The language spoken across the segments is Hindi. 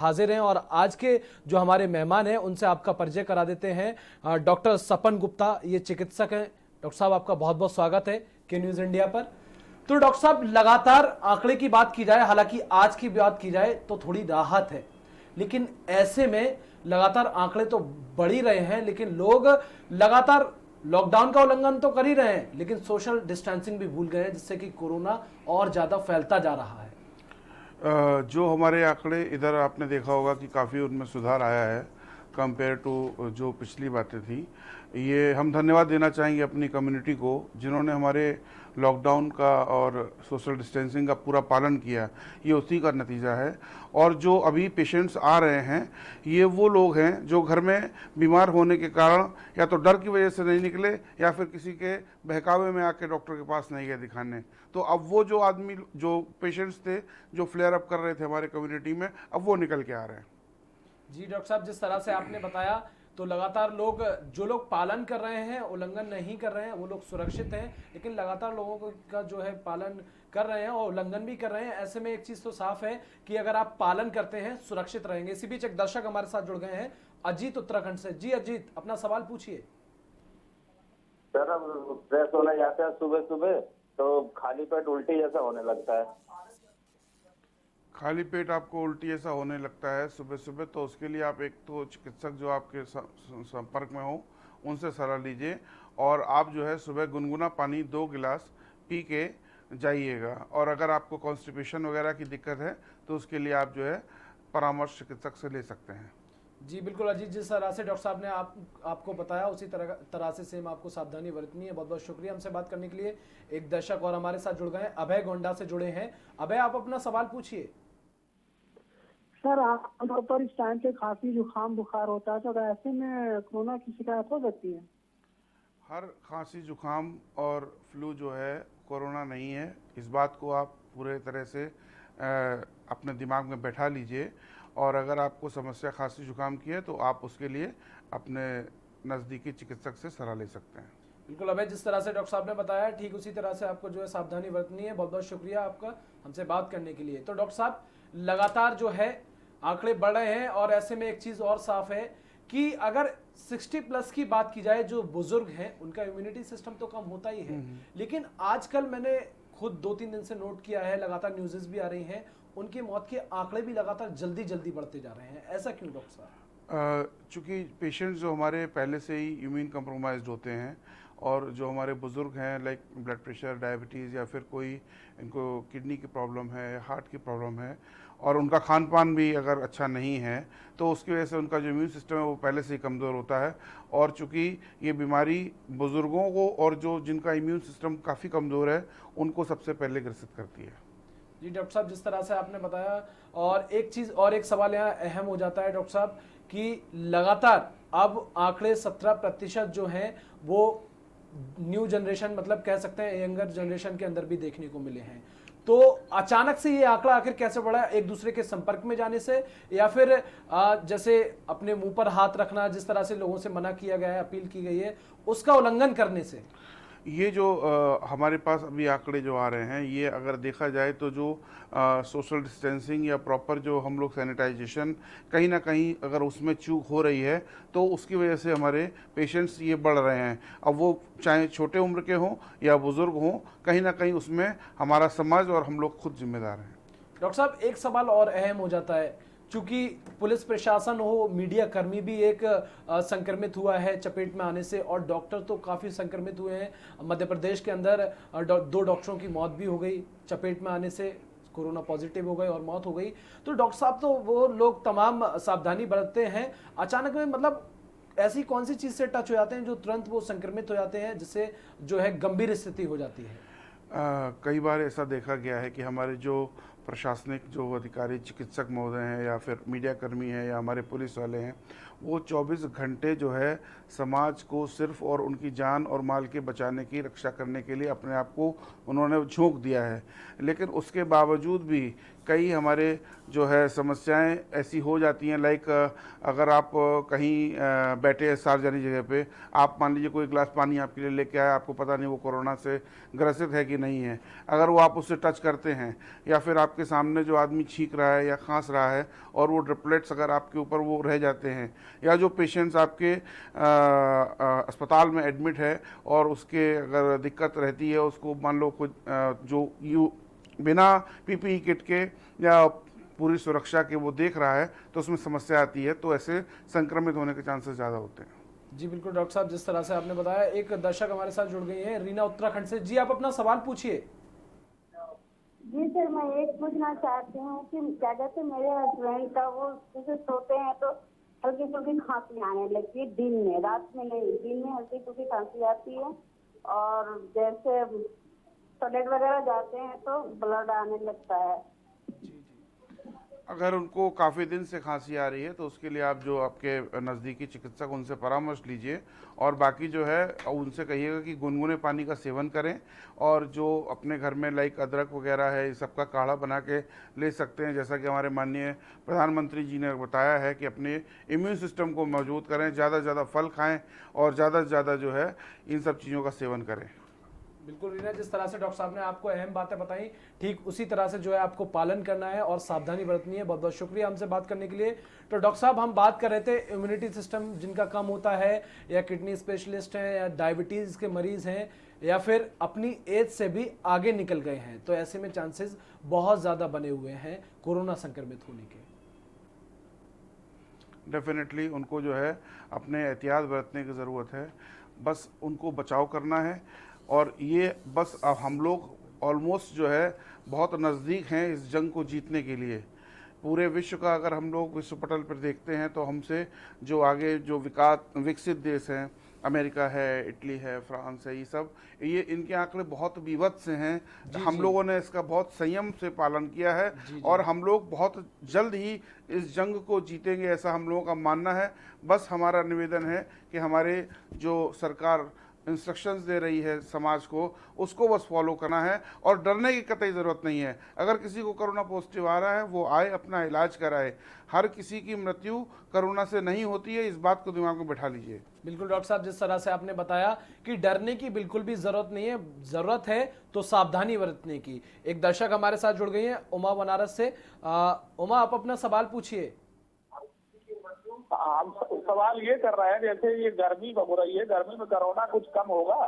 हाजिर हैं और आज के जो हमारे मेहमान हैं उनसे आपका परिचय करा देते हैं। डॉक्टर सपन गुप्ता ये चिकित्सक हैं। डॉक्टर साहब आपका बहुत बहुत स्वागत है के न्यूज इंडिया पर। तो डॉक्टर साहब लगातार आंकड़े की बात की जाए, हालांकि आज की बात की जाए तो थोड़ी राहत है, लेकिन ऐसे में लगातार आंकड़े तो बढ़ ही रहे हैं, लेकिन लोग लगातार लॉकडाउन का उल्लंघन तो कर ही रहे हैं, लेकिन सोशल डिस्टेंसिंग भी भूल गए हैं, जिससे कि कोरोना और ज्यादा फैलता जा रहा है। जो हमारे आंकड़े इधर आपने देखा होगा कि काफ़ी उनमें सुधार आया है कंपेयर टू जो पिछली बातें थी। ये हम धन्यवाद देना चाहेंगे अपनी कम्युनिटी को जिन्होंने हमारे लॉकडाउन का और सोशल डिस्टेंसिंग का पूरा पालन किया। ये उसी का नतीजा है। और जो अभी पेशेंट्स आ रहे हैं ये वो लोग हैं जो घर में बीमार होने के कारण या तो डर की वजह से नहीं निकले या फिर किसी के बहकावे में आके डॉक्टर के पास नहीं गए दिखाने। तो अब वो जो आदमी जो पेशेंट्स थे जो फ्लेयर अप कर रहे थे हमारे कम्युनिटी में, अब वो निकल के आ रहे हैं। जी डॉक्टर साहब, जिस तरह से आपने बताया तो लगातार जो लोग पालन कर रहे हैं, उल्लंघन नहीं कर रहे हैं, वो लोग सुरक्षित हैं, लेकिन लगातार लोगों का जो है पालन कर रहे हैं और उल्लंघन भी कर रहे हैं। ऐसे में एक चीज तो साफ है कि अगर आप पालन करते हैं सुरक्षित रहेंगे। इसी बीच एक दर्शक हमारे साथ जुड़ गए हैं, अजीत उत्तराखंड से। जी अजीत, अपना सवाल पूछिए। सर अब फ्रेश होने जाते हैं सुबह सुबह तो खाली पेट उल्टी जैसा होने लगता है। खाली पेट आपको उल्टी ऐसा होने लगता है सुबह सुबह, तो उसके लिए आप एक तो चिकित्सक जो आपके संपर्क में हो उनसे सलाह लीजिए। और आप जो है सुबह गुनगुना पानी 2 गिलास पी के जाइएगा। और अगर आपको कॉन्स्टिपेशन वगैरह की दिक्कत है तो उसके लिए आप जो है परामर्श चिकित्सक से ले सकते हैं। जी बिल्कुल अजीत, जिस तरह से डॉक्टर साहब ने आपको बताया उसी तरह से सेम आपको सावधानी बरतनी है। बहुत बहुत शुक्रिया हमसे बात करने के लिए। एक दर्शक और हमारे साथ जुड़ गए हैं, अभय गोंडा से जुड़े हैं। अभय, आप अपना सवाल पूछिए। सर आमतौर पर इस टाइम पे खांसी जुकाम बुखार होता है, तो ऐसे में कोरोना की शिकायत हो सकती है? हर खांसी जुकाम और फ्लू जो है कोरोना नहीं है। इस बात को आप पूरे तरह से अपने दिमाग में बैठा लीजिए। और अगर आपको समस्या खांसी जुकाम की है तो आप उसके लिए अपने नज़दीकी चिकित्सक से सलाह ले सकते हैं। बिल्कुल अभय, जिस तरह से डॉक्टर साहब ने बताया ठीक उसी तरह से आपको जो है सावधानी बरतनी है। बहुत बहुत शुक्रिया आपका हमसे बात करने के लिए। तो डॉक्टर साहब, लगातार जो है आंकड़े बढ़ रहे हैं और ऐसे में एक चीज और साफ है कि अगर 60 प्लस की बात की जाए, जो बुजुर्ग हैं उनका इम्यूनिटी सिस्टम तो कम होता ही है, लेकिन आजकल मैंने खुद 2-3 दिन से नोट किया है, लगातार न्यूज़ेस भी आ रही हैं, उनकी मौत के आंकड़े भी लगातार जल्दी जल्दी बढ़ते जा रहे हैं। ऐसा क्यों डॉक्टर साहब? चूँकि पेशेंट्स जो हमारे पहले से ही इम्यून कम्प्रोमाइज्ड होते हैं और जो हमारे बुज़ुर्ग हैं लाइक ब्लड प्रेशर, डायबिटीज़ या फिर कोई इनको किडनी की प्रॉब्लम है, हार्ट की प्रॉब्लम है और उनका खान पान भी अगर अच्छा नहीं है तो उसकी वजह से उनका जो इम्यून सिस्टम है वो पहले से ही कमज़ोर होता है। और चूँकि ये बीमारी बुज़ुर्गों को और जो जिनका इम्यून सिस्टम काफ़ी कमज़ोर है उनको सबसे पहले ग्रसित करती है। जी डॉक्टर साहब, जिस तरह से आपने बताया, और एक चीज और एक सवाल यहाँ अहम हो जाता है डॉक्टर साहब कि लगातार अब आंकड़े 17% जो हैं वो न्यू जनरेशन, मतलब कह सकते हैं यंगर जनरेशन के अंदर भी देखने को मिले हैं। तो अचानक से ये आंकड़ा आखिर कैसे बढ़ा? एक दूसरे के संपर्क में जाने से, या फिर जैसे अपने मुंह पर हाथ रखना, जिस तरह से लोगों से मना किया गया है, अपील की गई है, उसका उल्लंघन करने से? ये जो हमारे पास अभी आंकड़े जो आ रहे हैं ये अगर देखा जाए तो जो सोशल डिस्टेंसिंग या प्रॉपर जो हम लोग सैनिटाइजेशन कहीं ना कहीं अगर उसमें चूक हो रही है तो उसकी वजह से हमारे पेशेंट्स ये बढ़ रहे हैं। अब वो चाहे छोटे उम्र के हों या बुज़ुर्ग हों, कहीं ना कहीं उसमें हमारा समाज और हम लोग खुद जिम्मेदार हैं। डॉक्टर साहब, एक सवाल और अहम हो जाता है, चूंकि पुलिस प्रशासन हो, मीडिया कर्मी भी एक संक्रमित हुआ है चपेट में आने से, और डॉक्टर तो काफी संक्रमित हुए हैं। मध्य प्रदेश के अंदर 2 डॉक्टरों की मौत भी हो गई चपेट में आने से, कोरोना पॉजिटिव हो गए और मौत हो गई। तो डॉक्टर साहब, तो वो लोग तमाम सावधानी बरतते हैं, अचानक में मतलब ऐसी कौन सी चीज से टच हो जाते हैं जो तुरंत वो संक्रमित हो जाते हैं, जिससे जो है गंभीर स्थिति हो जाती है? कई बार ऐसा देखा गया है कि हमारे जो प्रशासनिक जो अधिकारी चिकित्सक महोदय हैं या फिर मीडिया कर्मी हैं या हमारे पुलिस वाले हैं, वो 24 घंटे जो है समाज को सिर्फ और उनकी जान और माल के बचाने की रक्षा करने के लिए अपने आप को उन्होंने झोंक दिया है। लेकिन उसके बावजूद भी कई हमारे जो है समस्याएं ऐसी हो जाती हैं, लाइक अगर आप कहीं बैठे हैं सार्वजनिक जगह पे, आप मान लीजिए कोई गिलास पानी आपके लिए लेके आया, आपको पता नहीं वो कोरोना से ग्रसित है कि नहीं है, अगर वो आप उससे टच करते हैं या फिर आपके सामने जो आदमी छींक रहा है या खांस रहा है और वो ड्रिपलेट्स अगर आपके ऊपर वो रह जाते हैं, या जो पेशेंट्स आपके अस्पताल में एडमिट है और उसके अगर दिक्कत रहती है, उसको मान लो कुछ जो बिना पीपीई किट के या पूरी सुरक्षा के वो देख रहा है तो उसमें समस्या आती है, तो ऐसे संक्रमित होने के चांसेस ज़्यादा होते हैं। जी बिल्कुल डॉक्टर साहब, जिस तरह से आपने बताया, एक दर्शक हमारे साथ जुड़ गई है रीना उत्तराखंड से। जी आप अपना सवाल पूछिए। जी सर, मैं एक पूछना चाहती हूँ कि क्या कहते हैं, मेरे हस्बैंड का वो जैसे सोते हैं तो हल्की फुल्की खांसी आने लगती है दिन में, रात में नहीं, दिन में हल्की फुल्की खांसी आती है, और जैसे टॉयलेट वगैरह जाते हैं तो ब्लड आने लगता है। अगर उनको काफ़ी दिन से खांसी आ रही है तो उसके लिए आप जो आपके नज़दीकी चिकित्सक उनसे परामर्श लीजिए, और बाकी जो है उनसे कहिएगा कि गुनगुने पानी का सेवन करें, और जो अपने घर में लाइक अदरक वगैरह है, इस सब का काढ़ा बना के ले सकते हैं। जैसा कि हमारे माननीय प्रधानमंत्री जी ने बताया है कि अपने इम्यून सिस्टम को मजबूत करें, ज़्यादा से ज़्यादा फल खाएँ और ज़्यादा से ज़्यादा जो है इन सब चीज़ों का सेवन करें। बिल्कुल रीना, जिस तरह से डॉक्टर साहब ने आपको अहम बातें बताई, ठीक उसी तरह से जो है आपको पालन करना है और सावधानी बरतनी है। बहुत बहुत शुक्रिया हमसे बात करने के लिए। तो डॉक्टर साहब, हम बात कर रहे थे इम्यूनिटी सिस्टम जिनका कम होता है, या किडनी स्पेशलिस्ट हैं, या डायबिटीज़ के मरीज़ हैं, या फिर अपनी एज से भी आगे निकल गए हैं, तो ऐसे में चांसेस बहुत ज़्यादा बने हुए हैं कोरोना संक्रमित होने के। डेफिनेटली उनको जो है अपने एहतियात बरतने की ज़रूरत है, बस उनको बचाव करना है। और ये बस अब हम लोग ऑलमोस्ट जो है बहुत नज़दीक हैं इस जंग को जीतने के लिए। पूरे विश्व का अगर हम लोग विश्व पटल पर देखते हैं तो हमसे जो आगे जो विकसित देश हैं, अमेरिका है, इटली है, फ्रांस है, ये इनके आंकड़े बहुत विवत्स हैं। हम लोगों ने इसका बहुत संयम से पालन किया है और हम लोग बहुत जल्द ही इस जंग को जीतेंगे, ऐसा हम लोगों का मानना है। बस हमारा निवेदन है कि हमारे जो सरकार इंस्ट्रक्शंस दे रही है समाज को, उसको बस फॉलो करना है और डरने की कतई ज़रूरत नहीं है। अगर किसी को कोरोना पॉजिटिव आ रहा है वो आए, अपना इलाज कराए। हर किसी की मृत्यु कोरोना से नहीं होती है, इस बात को दिमाग में बैठा लीजिए। बिल्कुल डॉक्टर साहब, जिस तरह से आपने बताया कि डरने की बिल्कुल भी जरूरत नहीं है, जरूरत है तो सावधानी बरतने की। एक दर्शक हमारे साथ जुड़ गई है उमा बनारस से। उमा, आप अपना सवाल पूछिए। हम सवाल ये कर रहे हैं, जैसे ये गर्मी हो रही है, गर्मी में कोरोना कुछ कम होगा?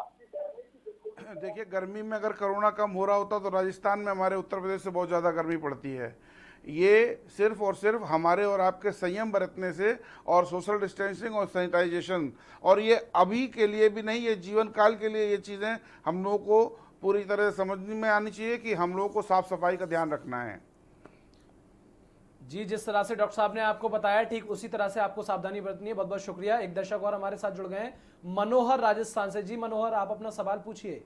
देखिए, गर्मी में अगर कोरोना कम हो रहा होता तो राजस्थान में हमारे उत्तर प्रदेश से बहुत ज़्यादा गर्मी पड़ती है। ये सिर्फ और सिर्फ हमारे और आपके संयम बरतने से और सोशल डिस्टेंसिंग और सैनिटाइजेशन, और ये अभी के लिए भी नहीं, ये जीवन काल के लिए ये चीज़ें हम लोगों को पूरी तरह से समझ में आनी चाहिए कि हम लोगों को साफ सफाई का ध्यान रखना है। जी, जिस तरह से डॉक्टर साहब ने आपको बताया, ठीक उसी तरह से आपको सावधानी बरतनी है। बहुत बहुत शुक्रिया। एक दर्शक और हमारे साथ जुड़ गए हैं मनोहर राजस्थान से। जी मनोहर, आप अपना सवाल पूछिए।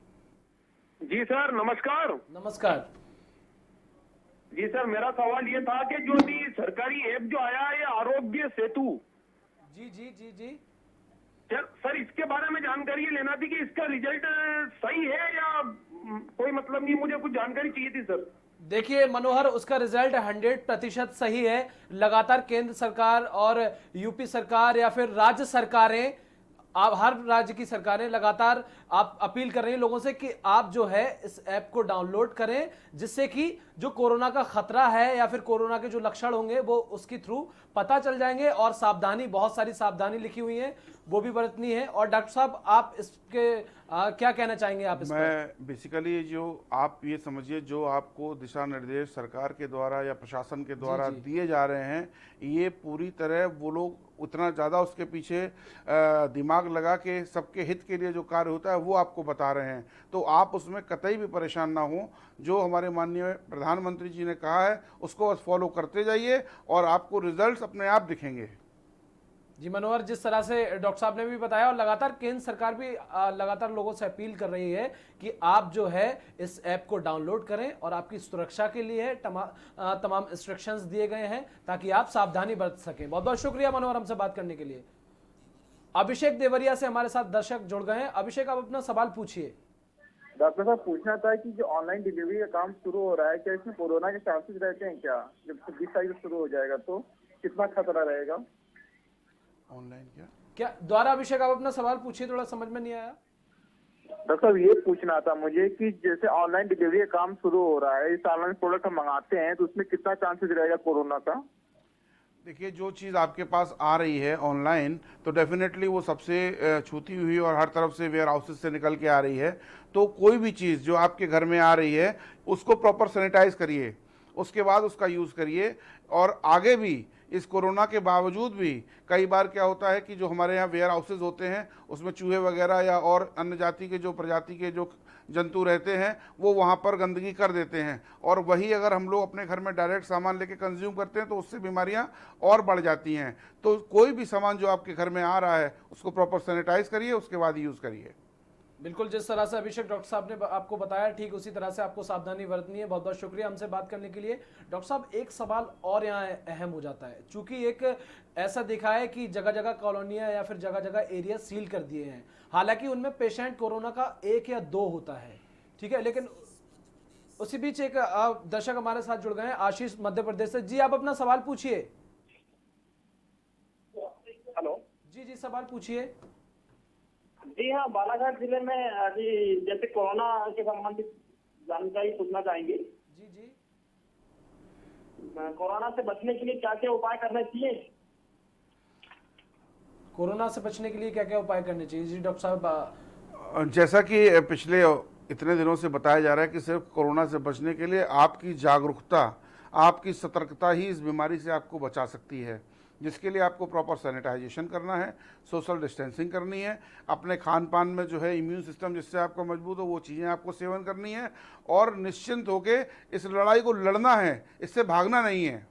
जी सर, नमस्कार। नमस्कार। जी सर, मेरा सवाल ये था कि जो भी सरकारी ऐप जो आया है, आरोग्य सेतु। जी जी जी जी सर, इसके बारे में जानकारी लेना थी कि इसका रिजल्ट सही है या कोई मतलब नहीं, मुझे कुछ जानकारी चाहिए थी सर। देखिए मनोहर, उसका रिजल्ट 100% सही है। लगातार केंद्र सरकार और यूपी सरकार या फिर राज्य सरकारें, आप हर राज्य की सरकारें लगातार आप अपील कर रही हैं लोगों से कि आप जो है इस ऐप को डाउनलोड करें, जिससे कि जो कोरोना का खतरा है या फिर कोरोना के जो लक्षण होंगे वो उसके थ्रू पता चल जाएंगे। और सावधानी, बहुत सारी सावधानी लिखी हुई है, वो भी बरतनी है। और डॉक्टर साहब, आप इसके क्या कहना चाहेंगे आप इस पर? मैं बेसिकली जो आप ये समझिए, जो आपको दिशा निर्देश सरकार के द्वारा या प्रशासन के द्वारा दिए जा रहे हैं, ये पूरी तरह वो लोग उतना ज़्यादा उसके पीछे दिमाग लगा के सबके हित के लिए जो कार्य होता है वो आपको बता रहे हैं, तो आप उसमें कतई भी परेशान ना हो। जो हमारे माननीय प्रधानमंत्री जी ने कहा है उसको बस फॉलो करते जाइए और आपको रिजल्ट्स अपने आप दिखेंगे। जी मनोहर, जिस तरह से डॉक्टर साहब ने भी बताया, और लगातार केंद्र सरकार भी लगातार लोगों से अपील कर रही है कि आप जो है इस ऐप को डाउनलोड करें, और आपकी सुरक्षा के लिए तमाम इंस्ट्रक्शंस दिए गए हैं ताकि आप सावधानी बरत सकें। बहुत बहुत शुक्रिया मनोहर हमसे बात करने के लिए। अभिषेक देवरिया से हमारे साथ दर्शक जुड़ गए हैं। अभिषेक, आप अपना सवाल पूछिए। डॉक्टर साहब पूछना था कि जो ऑनलाइन डिलीवरी का काम शुरू हो रहा है, क्या इसमें कोरोना के चांसेस रहते हैं क्या? जब 20 तारीख से शुरू हो जाएगा तो कितना खतरा रहेगा? ऑनलाइन क्या? क्या द्वारा अभिषेक आप अपना सवाल पूछिए, थोड़ा समझ में नहीं आया। डॉक्टर साहब ये पूछना था मुझे कि जैसे ऑनलाइन डिलीवरी का काम शुरू हो रहा है, इस ऑनलाइन प्रोडक्ट हम मंगाते हैं तो उसमें कितना चांसेस रहेगा कोरोना का? देखिए, जो चीज़ आपके पास आ रही है ऑनलाइन, तो डेफिनेटली वो सबसे छूती हुई और हर तरफ से वेयर हाउसेज से निकल के आ रही है। तो कोई भी चीज़ जो आपके घर में आ रही है उसको प्रॉपर सैनिटाइज करिए, उसके बाद उसका यूज़ करिए। और आगे भी इस कोरोना के बावजूद भी कई बार क्या होता है कि जो हमारे यहाँ वेयर हाउसेज होते हैं उसमें चूहे वगैरह या और अन्य जाति के जो प्रजाति के जो जंतु रहते हैं वो वहाँ पर गंदगी कर देते हैं, और वही अगर हम लोग अपने घर में डायरेक्ट सामान लेके कंज्यूम करते हैं तो उससे बीमारियाँ और बढ़ जाती हैं। तो कोई भी सामान जो आपके घर में आ रहा है उसको प्रॉपर सैनिटाइज करिए, उसके बाद यूज़ करिए। बिल्कुल, जिस तरह से अभिषेक डॉक्टर साहब ने आपको बताया ठीक उसी तरह से आपको सावधानी बरतनी है। बहुत बहुत शुक्रिया हमसे बात करने के लिए। डॉक्टर साहब, एक सवाल और यहाँ अहम हो जाता है, चूंकि एक ऐसा देखा है कि जगह जगह कॉलोनियां या फिर जगह जगह एरिया सील कर दिए हैं, हालांकि उनमें पेशेंट कोरोना का 1 या 2 होता है, ठीक है, लेकिन उसी बीच एक दर्शक हमारे साथ जुड़ गए हैं, आशीष मध्य प्रदेश से। जी, आप अपना सवाल पूछिए। हेलो जी जी, सवाल पूछिए। जी हाँ, बालाघाट जिले में अभी जैसे कोरोना के संबंधित जानकारी पूछना चाहेंगे। जी जी, कोरोना से बचने के लिए क्या क्या उपाय करने चाहिए? कोरोना से बचने के लिए क्या क्या उपाय करने चाहिए? जी डॉक्टर साहब, जैसा कि पिछले इतने दिनों से बताया जा रहा है कि सिर्फ कोरोना से बचने के लिए आपकी जागरूकता, आपकी सतर्कता ही इस बीमारी से आपको बचा सकती है, जिसके लिए आपको प्रॉपर सैनिटाइजेशन करना है, सोशल डिस्टेंसिंग करनी है, अपने खान पान में जो है इम्यून सिस्टम जिससे आपका मजबूत हो वो चीज़ें आपको सेवन करनी है, और निश्चिंत होकर इस लड़ाई को लड़ना है, इससे भागना नहीं है।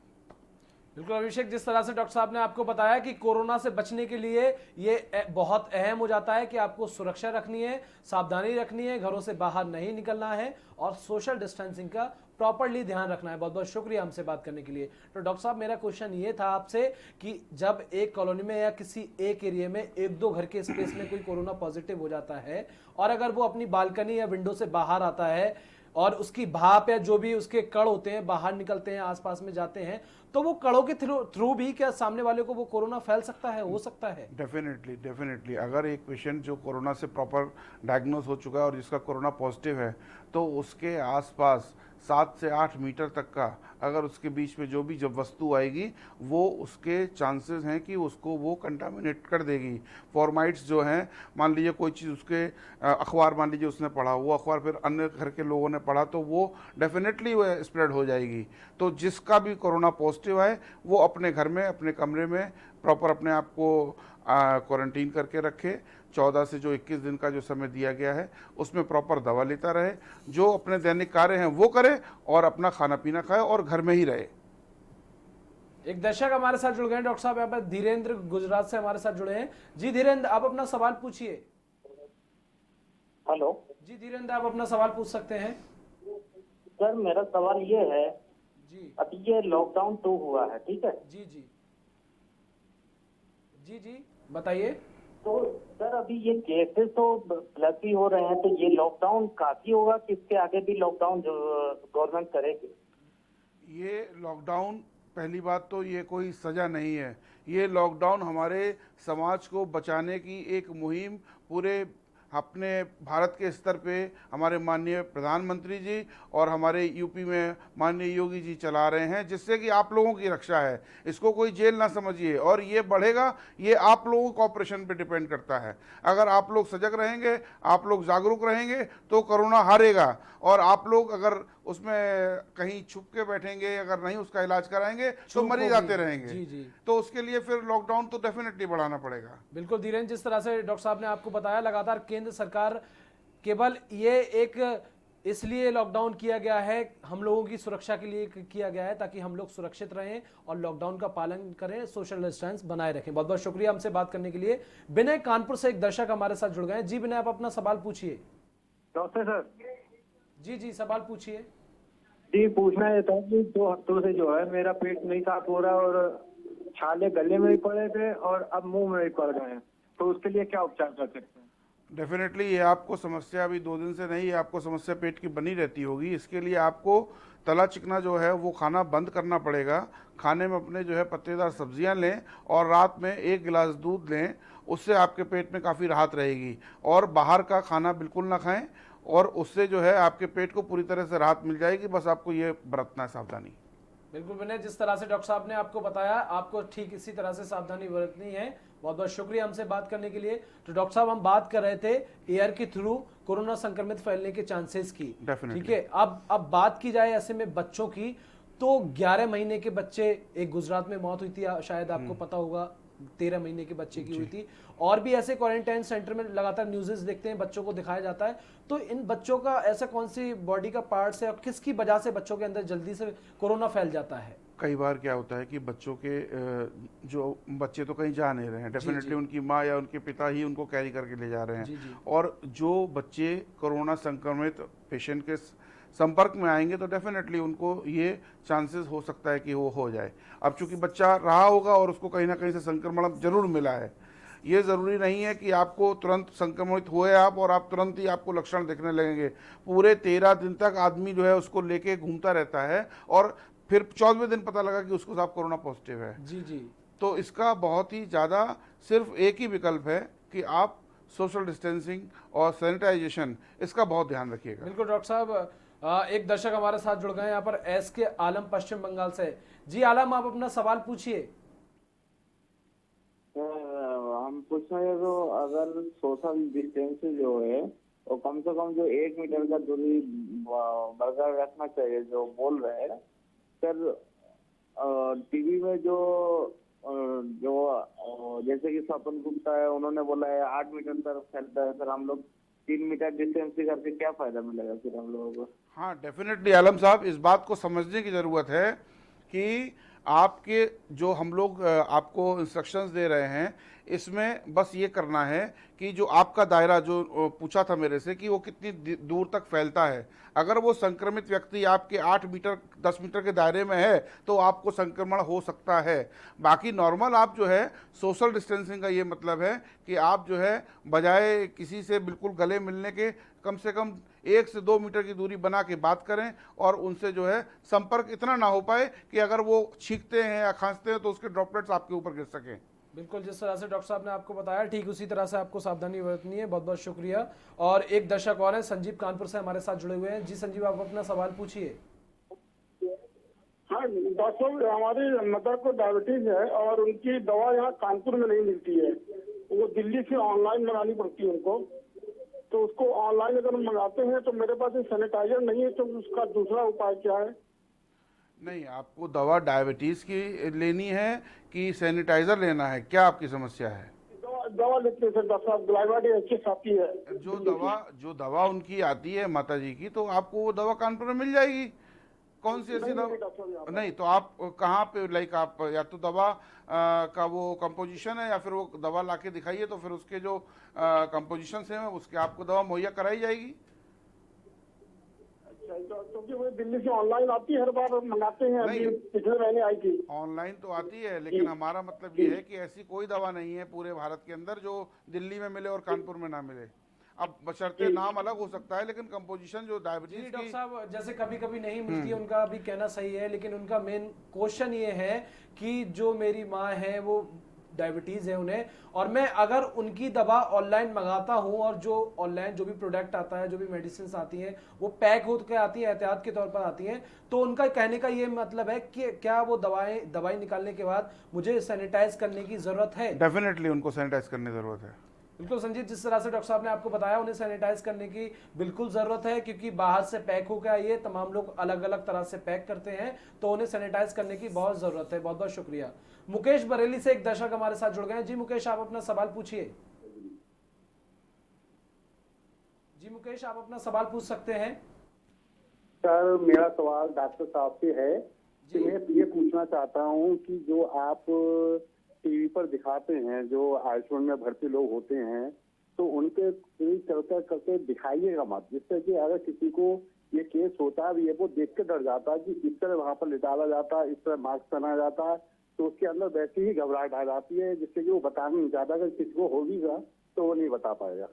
बिल्कुल अभिषेक, जिस तरह से डॉक्टर साहब ने आपको बताया कि कोरोना से बचने के लिए ये बहुत अहम हो जाता है कि आपको सुरक्षा रखनी है, सावधानी रखनी है, घरों से बाहर नहीं निकलना है और सोशल डिस्टेंसिंग का प्रॉपर्ली ध्यान रखना है। बहुत बहुत शुक्रिया हमसे बात करने के लिए। तो डॉक्टर साहब, मेरा क्वेश्चन ये था आपसे कि जब एक कॉलोनी में या किसी एक एरिया में 1-2 घर के स्पेस में कोई कोरोना पॉजिटिव हो जाता है और अगर वो अपनी बालकनी या विंडो से बाहर आता है और उसकी भाप या जो भी उसके कण होते हैं बाहर निकलते हैं, आसपास में जाते हैं, तो वो कणों के थ्रू भी क्या सामने वाले को वो कोरोना फैल सकता है, हो सकता है? डेफिनेटली अगर एक पेशेंट जो कोरोना से प्रॉपर डायग्नोज हो चुका है और जिसका कोरोना पॉजिटिव है, तो उसके आसपास 7 से 8 मीटर तक का अगर उसके बीच में जो भी जब वस्तु आएगी वो उसके चांसेस हैं कि उसको वो कंटामिनेट कर देगी। फॉर्माइट्स जो हैं, मान लीजिए कोई चीज़ उसके अखबार मान लीजिए उसने पढ़ा, वो अखबार फिर अन्य घर के लोगों ने पढ़ा, तो वो डेफिनेटली वो स्प्रेड हो जाएगी। तो जिसका भी कोरोना पॉजिटिव है वो अपने घर में अपने कमरे में प्रॉपर अपने आप को क्वारंटीन करके रखे। 14 से जो 21 दिन का जो समय दिया गया है उसमें प्रॉपर दवा लेता रहे, जो अपने दैनिक कार्य हैं वो करे और अपना खाना पीना खाए और घर में ही रहे। एक दर्शक हमारे साथ जुड़ गए हैं डॉक्टर साहब, यहाँ पर धीरेन्द्र गुजरात से हमारे साथ जुड़े हैं। जी धीरेन्द्र, आप अपना सवाल पूछिए। हेलो जी धीरेन्द्र, आप अपना सवाल पूछ सकते हैं। सर, मेरा सवाल ये है, जी अभी ये लॉकडाउन 2 हुआ है, ठीक है? जी जी जी जी, बताइए। तो सर अभी ये केसेस तो प्लस ही हो रहे हैं, तो ये लॉकडाउन काफी होगा कि इसके आगे भी लॉकडाउन जो गवर्नमेंट करेगी? ये लॉकडाउन, पहली बात तो ये कोई सज़ा नहीं है, ये लॉकडाउन हमारे समाज को बचाने की एक मुहिम पूरे अपने भारत के स्तर पे हमारे माननीय प्रधानमंत्री जी और हमारे यूपी में माननीय योगी जी चला रहे हैं, जिससे कि आप लोगों की रक्षा है। इसको कोई जेल ना समझिए, और ये बढ़ेगा, ये आप लोगों के ऑपरेशन पे डिपेंड करता है। अगर आप लोग सजग रहेंगे, आप लोग जागरूक रहेंगे तो कोरोना हारेगा, और आप लोग अगर उसमें कहीं छुप के बैठेंगे, अगर नहीं उसका इलाज कराएंगे तो मरीज आते रहेंगे। जी जी, तो उसके लिए फिर लॉकडाउन तो डेफिनेटली बढ़ाना पड़ेगा। बिल्कुल धीरेन्द्र, जिस तरह से डॉक्टर साहब ने आपको बताया, लगातार केंद्र सरकार केवल ये एक इसलिए लॉकडाउन किया गया है, हम लोगों की सुरक्षा के लिए किया गया है, ताकि हम लोग सुरक्षित रहें और लॉकडाउन का पालन करें, सोशल डिस्टेंस बनाए रखें। बहुत बहुत शुक्रिया हमसे बात करने के लिए। विनय कानपुर से एक दर्शक हमारे साथ जुड़ गए हैं। जी विनय, आप अपना सवाल पूछिए। डॉक्टर सर, जी जी, सवाल पूछिए। जी पूछना ये था कि 2 हफ्तों से जो है मेरा पेट नहीं साफ हो रहा और छाले गले में भी पड़े थे और अब मुंह में भी पड़ गए हैं, तो उसके लिए क्या उपचार कर सकते हैं? डेफिनेटली ये आपको समस्या अभी 2 दिन से नहीं, आपको समस्या पेट की बनी रहती होगी। इसके लिए आपको तला चिकना जो है वो खाना बंद करना पड़ेगा। खाने में अपने जो है पत्तेदार सब्जियां लें और रात में 1 गिलास दूध लें, उससे आपके पेट में काफ़ी राहत रहेगी। और बाहर का खाना बिल्कुल ना खाएं, और उससे जो है आपके पेट को पूरी तरह से राहत मिल जाएगी। बस आपको ये बरतना है सावधानी। बिल्कुल विनय, जिस तरह से डॉक्टर साहब ने आपको बताया, आपको ठीक इसी तरह से सावधानी बरतनी है। बहुत बहुत शुक्रिया हमसे बात करने के लिए। तो डॉक्टर साहब, हम बात कर रहे थे एयर के थ्रू कोरोना संक्रमित फैलने के चांसेस की, ठीक है। अब बात की जाए ऐसे में बच्चों की, तो 11 महीने के बच्चे, एक गुजरात में मौत हुई थी, शायद आपको पता होगा, 13 महीने के बच्चे की हुई थी। और भी ऐसे क्वारंटाइन सेंटर में लगातार न्यूज़ेस देखते हैं, बच्चों को दिखाया जाता है। तो इन बच्चों का ऐसा कौन सी बॉडी का पार्ट्स है और किसकी वजह से बच्चों के अंदर जल्दी से कोरोना फैल जाता है? कई बार क्या होता है कि बच्चों के जो बच्चे तो कहीं जा नहीं रहे हैं, डेफिनेटली उनकी माँ या उनके पिता ही उनको कैरी करके ले जा रहे हैं। और जो बच्चे कोरोना संक्रमित पेशेंट के संपर्क में आएंगे तो डेफिनेटली उनको ये चांसेस हो सकता है कि वो हो जाए। अब चूंकि बच्चा रहा होगा और उसको कहीं ना कहीं से संक्रमण जरूर मिला है, ये ज़रूरी नहीं है कि आपको तुरंत संक्रमित हुए आप और आप तुरंत ही आपको लक्षण दिखने लगेंगे। पूरे 13 दिन तक आदमी जो है उसको लेके घूमता रहता है और फिर 14वें दिन पता लगा कि उसको साहब कोरोना पॉजिटिव है। जी। तो इसका बहुत ही ज़्यादा सिर्फ एक ही विकल्प है कि आप सोशल डिस्टेंसिंग और सैनिटाइजेशन, इसका बहुत ध्यान रखिएगा। बिल्कुल डॉक्टर साहब, एक दर्शक हमारे साथ जुड़ गए यहाँ पर, एस के आलम पश्चिम बंगाल से। जी आलम, आप अपना सवाल पूछिए। हम पूछ रहे हैं, तो अगर सोशल डिस्टेंस जो है वो कम से कम जो 1 मीटर का दूरी बरकरार रखना चाहिए, जो बोल रहे हैं सर। टीवी में जो जैसे कि सपन गुप्ता है, उन्होंने बोला है 8 मीटर तक फैलता है। सर हम लोग 3 मीटर डिस्टेंस करके क्या फायदा मिलेगा फिर हम लोगों को? हाँ, डेफिनेटली आलम साहब, इस बात को समझने की ज़रूरत है कि आपके जो हम लोग आपको इंस्ट्रक्शंस दे रहे हैं, इसमें बस ये करना है कि जो आपका दायरा जो पूछा था मेरे से कि वो कितनी दूर तक फैलता है, अगर वो संक्रमित व्यक्ति आपके 8 मीटर 10 मीटर के दायरे में है तो आपको संक्रमण हो सकता है। बाकी नॉर्मल आप जो है सोशल डिस्टेंसिंग का ये मतलब है कि आप जो है बजाय किसी से बिल्कुल गले मिलने के कम से कम 1 से 2 मीटर की दूरी बना के बात करें और उनसे जो है संपर्क इतना ना हो पाए कि अगर वो छींकते हैं या खांसते हैं तो उसके ड्रॉपलेट्स आपके ऊपर गिर सकें। बिल्कुल, जिस तरह से डॉक्टर साहब ने आपको बताया, ठीक उसी तरह से आपको सावधानी बरतनी है। बहुत बहुत शुक्रिया। और एक दर्शक और है, संजीव कानपुर से हमारे साथ जुड़े हुए हैं। जी संजीव, आप अपना सवाल पूछिए। हाँ डॉक्टर साहब, हमारी मदर को डायबिटीज है और उनकी दवा यहाँ कानपुर में नहीं मिलती है, वो दिल्ली से ऑनलाइन मंगानी पड़ती है उनको। तो उसको ऑनलाइन अगर मंगाते हैं तो मेरे पास सैनिटाइजर नहीं है, तो उसका दूसरा उपाय क्या है? नहीं, आपको दवा डायबिटीज की लेनी है कि सैनिटाइजर लेना है, क्या आपकी समस्या है? दवा लेते हैं सर डॉक्टर साहब, ग्लाइवाडी एचएस आती है। जो दवा उनकी आती है माता जी की, तो आपको वो दवा कानपुर में मिल जाएगी। कौन सी ऐसी दवा? नहीं, तो आप कहाँ पे, लाइक आप या तो दवा का वो कंपोजिशन है या फिर वो दवा लाके दिखाइए, तो फिर उसके जो कंपोजिशन है उसके आपको दवा मुहैया कराई जाएगी। क्योंकि वो दिल्ली से ऑनलाइन आती है, हर बार मंगाते हैं। अभी पिछले महीने आई थी। ऑनलाइन तो आती है, लेकिन हमारा मतलब ये है कि ऐसी कोई दवा नहीं है पूरे भारत के अंदर जो दिल्ली में मिले और कानपुर में ना मिले। अब बशर्ते नाम अलग हो सकता है, लेकिन कंपोजिशन जो डायबिटीज की, डॉक्टर साहब जैसे कभी कभी नहीं मिलती है, उनका भी कहना सही है, लेकिन उनका मेन क्वेश्चन ये है कि जो मेरी माँ है वो डायबिटीज है उन्हें, और मैं अगर उनकी दवा ऑनलाइन मंगाता हूं और जो ऑनलाइन जो भी प्रोडक्ट आता है, जो भी मेडिसिन आती हैं, वो पैक होकर आती है, एहतियात के तौर पर आती हैं, तो उनका कहने का ये मतलब है कि क्या वो दवाई निकालने के बाद मुझे सैनिटाइज करने की जरूरत है? डेफिनेटली उनको सैनिटाइज करने की जरूरत है। बिल्कुल संजीव, जिस तरह से डॉक्टर साहब ने आपको बताया, उन्हें सैनिटाइज करने की बिल्कुल जरूरत है, क्योंकि बाहर से पैक होकर आइए, तमाम लोग अलग अलग तरह से पैक करते हैं, तो उन्हें सैनिटाइज करने की बहुत जरूरत है। बहुत बहुत शुक्रिया। मुकेश बरेली से एक दर्शक हमारे साथ जुड़ गए हैं। जी मुकेश, आप अपना सवाल पूछिए। जी मुकेश, आप अपना सवाल पूछ सकते हैं। सर मेरा सवाल डॉक्टर साहब से है कि मैं ये पूछना चाहता हूँ कि जो आप टीवी पर दिखाते हैं, जो आईसीयू में भर्ती लोग होते हैं, तो उनके चर्चा करके दिखाइएगा मत, जिससे कि अगर किसी को ये केस होता भी है, वो देख के डर जाता है कि इस तरह वहाँ पर लिटाला जाता है, इस तरह मास्क पहना जाता है, तो उसके अंदर वैसे ही घबराहट आ जाती है, जिससे कि वो बताना नहीं चाहता। अगर किसी को होगी तो वो नहीं बता पाएगा।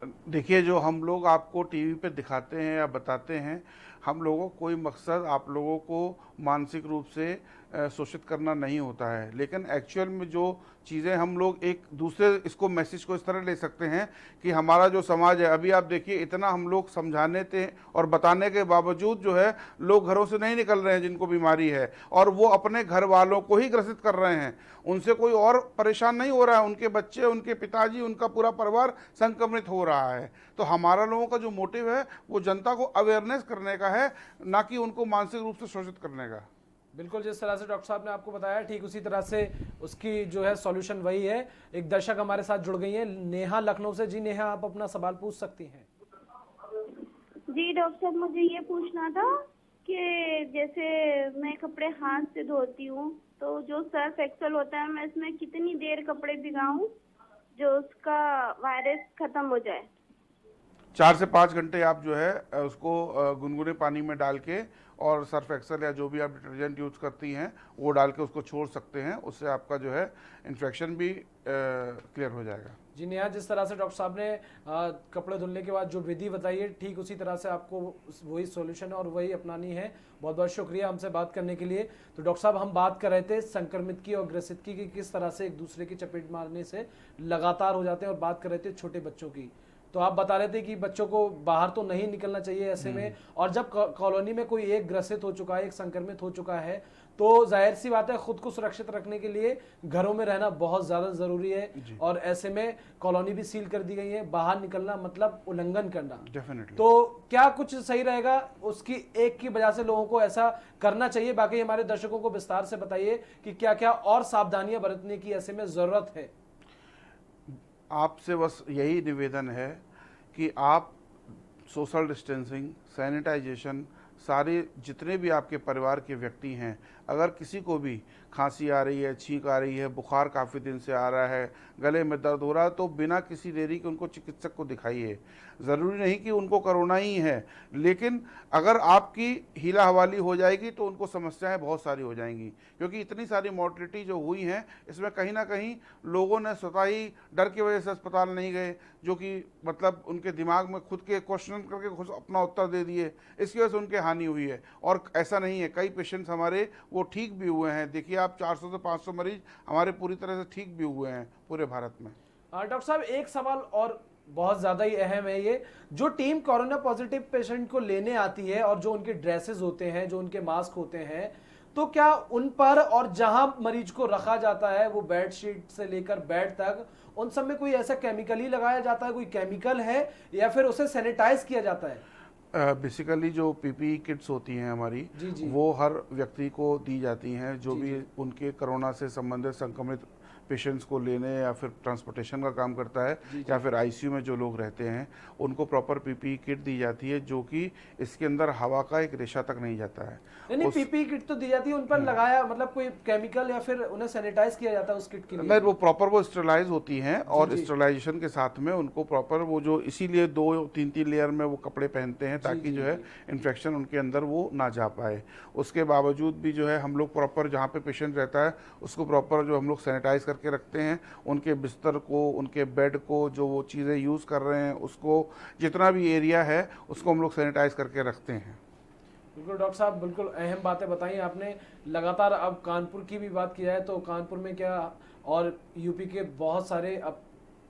देखिए, जो हम लोग आपको टीवी पे दिखाते हैं या बताते हैं, हम लोगों को कोई मकसद आप लोगों को मानसिक रूप से शोषित करना नहीं होता है, लेकिन एक्चुअल में जो चीज़ें हम लोग एक दूसरे इसको मैसेज को इस तरह ले सकते हैं कि हमारा जो समाज है, अभी आप देखिए इतना हम लोग समझाने थे और बताने के बावजूद जो है लोग घरों से नहीं निकल रहे हैं जिनको बीमारी है, और वो अपने घर वालों को ही ग्रसित कर रहे हैं, उनसे कोई और परेशान नहीं हो रहा है, उनके बच्चे, उनके पिताजी, उनका पूरा परिवार संक्रमित हो रहा है। तो हमारा लोगों का जो मोटिव है वो जनता को अवेयरनेस करने का है, ना कि उनको मानसिक रूप से शोषित करने का। बिल्कुल, जिस तरह से डॉक्टर साहब ने आपको बताया ठीक उसी तरह से उसकी जो है सॉल्यूशन वही है। एक दर्शक हमारे साथ जुड़ गई है, नेहा लखनऊ से। जी नेहा, आप अपना सवाल पूछ सकती हैं। जी डॉक्टर साहब, मुझे ये पूछना था कि जैसे मैं कपड़े हाथ से धोती हूँ तो जो सर्फ एक्सेल होता है, मैं इसमें कितनी देर कपड़े भिगाऊं जो उसका वायरस खत्म हो जाए? 4 से 5 घंटे आप जो है उसको गुनगुने पानी में डाल के और सर्फ एक्सेल या जो भी आप डिटर्जेंट यूज़ करती हैं वो डाल के उसको छोड़ सकते हैं, उससे आपका जो है इन्फेक्शन भी क्लियर हो जाएगा। जी नेहा, जिस तरह से डॉक्टर साहब ने कपड़े धुलने के बाद जो विधि बताई है ठीक उसी तरह से आपको वही सॉल्यूशन और वही अपनानी है। बहुत बहुत शुक्रिया हमसे बात करने के लिए। तो डॉक्टर साहब, हम बात कर रहे थे संक्रमित की और ग्रसित की कि किस तरह से एक दूसरे की चपेट मारने से लगातार हो जाते हैं, और बात कर रहे थे छोटे बच्चों की। तो आप बता रहे थे कि बच्चों को बाहर तो नहीं निकलना चाहिए ऐसे में, और जब कॉलोनी में कोई एक ग्रसित हो चुका है, एक संक्रमित हो चुका है, तो जाहिर सी बात है खुद को सुरक्षित रखने के लिए घरों में रहना बहुत ज्यादा जरूरी है। और ऐसे में कॉलोनी भी सील कर दी गई है, बाहर निकलना मतलब उल्लंघन करना। डेफिनेटली। तो क्या कुछ सही रहेगा उसकी एक की वजह से लोगों को ऐसा करना चाहिए? बाकी हमारे दर्शकों को विस्तार से बताइए कि क्या क्या और सावधानियां बरतने की ऐसे में जरूरत है। आपसे बस यही निवेदन है कि आप सोशल डिस्टेंसिंग, सैनिटाइजेशन, सारे जितने भी आपके परिवार के व्यक्ति हैं, अगर किसी को भी खांसी आ रही है, छींक आ रही है, बुखार काफ़ी दिन से आ रहा है, गले में दर्द हो रहा है, तो बिना किसी देरी के उनको चिकित्सक को दिखाइए। ज़रूरी नहीं कि उनको कोरोना ही है, लेकिन अगर आपकी हीला हवाली हो जाएगी तो उनको समस्याएं बहुत सारी हो जाएंगी, क्योंकि इतनी सारी मॉर्टिलिटी जो हुई हैं इसमें कहीं ना कहीं लोगों ने स्वतः ही डर की वजह से अस्पताल नहीं गए, जो कि मतलब उनके दिमाग में खुद के क्वेश्चन करके खुद अपना उत्तर दे दिए, इसकी वजह से उनके हानि हुई है। और ऐसा नहीं है, कई पेशेंट्स हमारे वो ठीक भी हुए हैं। देखिए आप 400 से 500 मरीज हमारे पूरी तरह से ठीक भी हुए हैं पूरे भारत में। डॉक्टर साहब, एक सवाल और बहुत ज्यादा ही अहम है, ये जो टीम कोरोना पॉजिटिव पेशेंट को लेने आती है और जो उनके ड्रेसेस होते हैं, जो उनके मास्क होते हैं, तो क्या उन पर और जहां मरीज को रखा जाता है वो बेड शीट से लेकर बेड तक, उन सब में कोई ऐसा केमिकल ही लगाया जाता है? कोई केमिकल है या फिर उसे सैनिटाइज किया जाता है? बेसिकली जो पीपीई किट्स होती हैं हमारी, जी। वो हर व्यक्ति को दी जाती हैं, जो भी उनके कोरोना से संबंधित संक्रमित पेशेंट्स को लेने या फिर ट्रांसपोर्टेशन का काम करता है, या फिर आईसीयू में जो लोग रहते हैं उनको प्रॉपर पीपीई किट दी जाती है, जो कि इसके अंदर हवा का एक रेशा तक नहीं जाता है। नहीं, पीपीई किट तो दी जाती है, उन पर लगाया मतलब कोई केमिकल या फिर उन्हें सैनिटाइज किया जाता है उस किट के लिए? नहीं, वो प्रॉपर वो स्टरलाइज होती हैं, और स्टरलाइजेशन के साथ में उनको प्रॉपर वो जो इसीलिए 2-3 लेयर में वो कपड़े पहनते हैं, ताकि जो है इन्फेक्शन उनके अंदर वो ना जा पाए। उसके बावजूद भी जो है हम लोग प्रॉपर जहाँ पे पेशेंट रहता है उसको प्रॉपर जो हम लोग सैनिटाइज करके रखते हैं, उनके बिस्तर को, उनके बेड को, जो वो चीज़ें यूज़ कर रहे हैं उसको, जितना भी एरिया है उसको हम लोग सैनिटाइज करके रखते हैं। बिल्कुल डॉक्टर साहब, बिल्कुल अहम बातें बताई आपने। लगातार अब कानपुर की भी बात की जाए तो कानपुर में क्या, और यूपी के बहुत सारे अब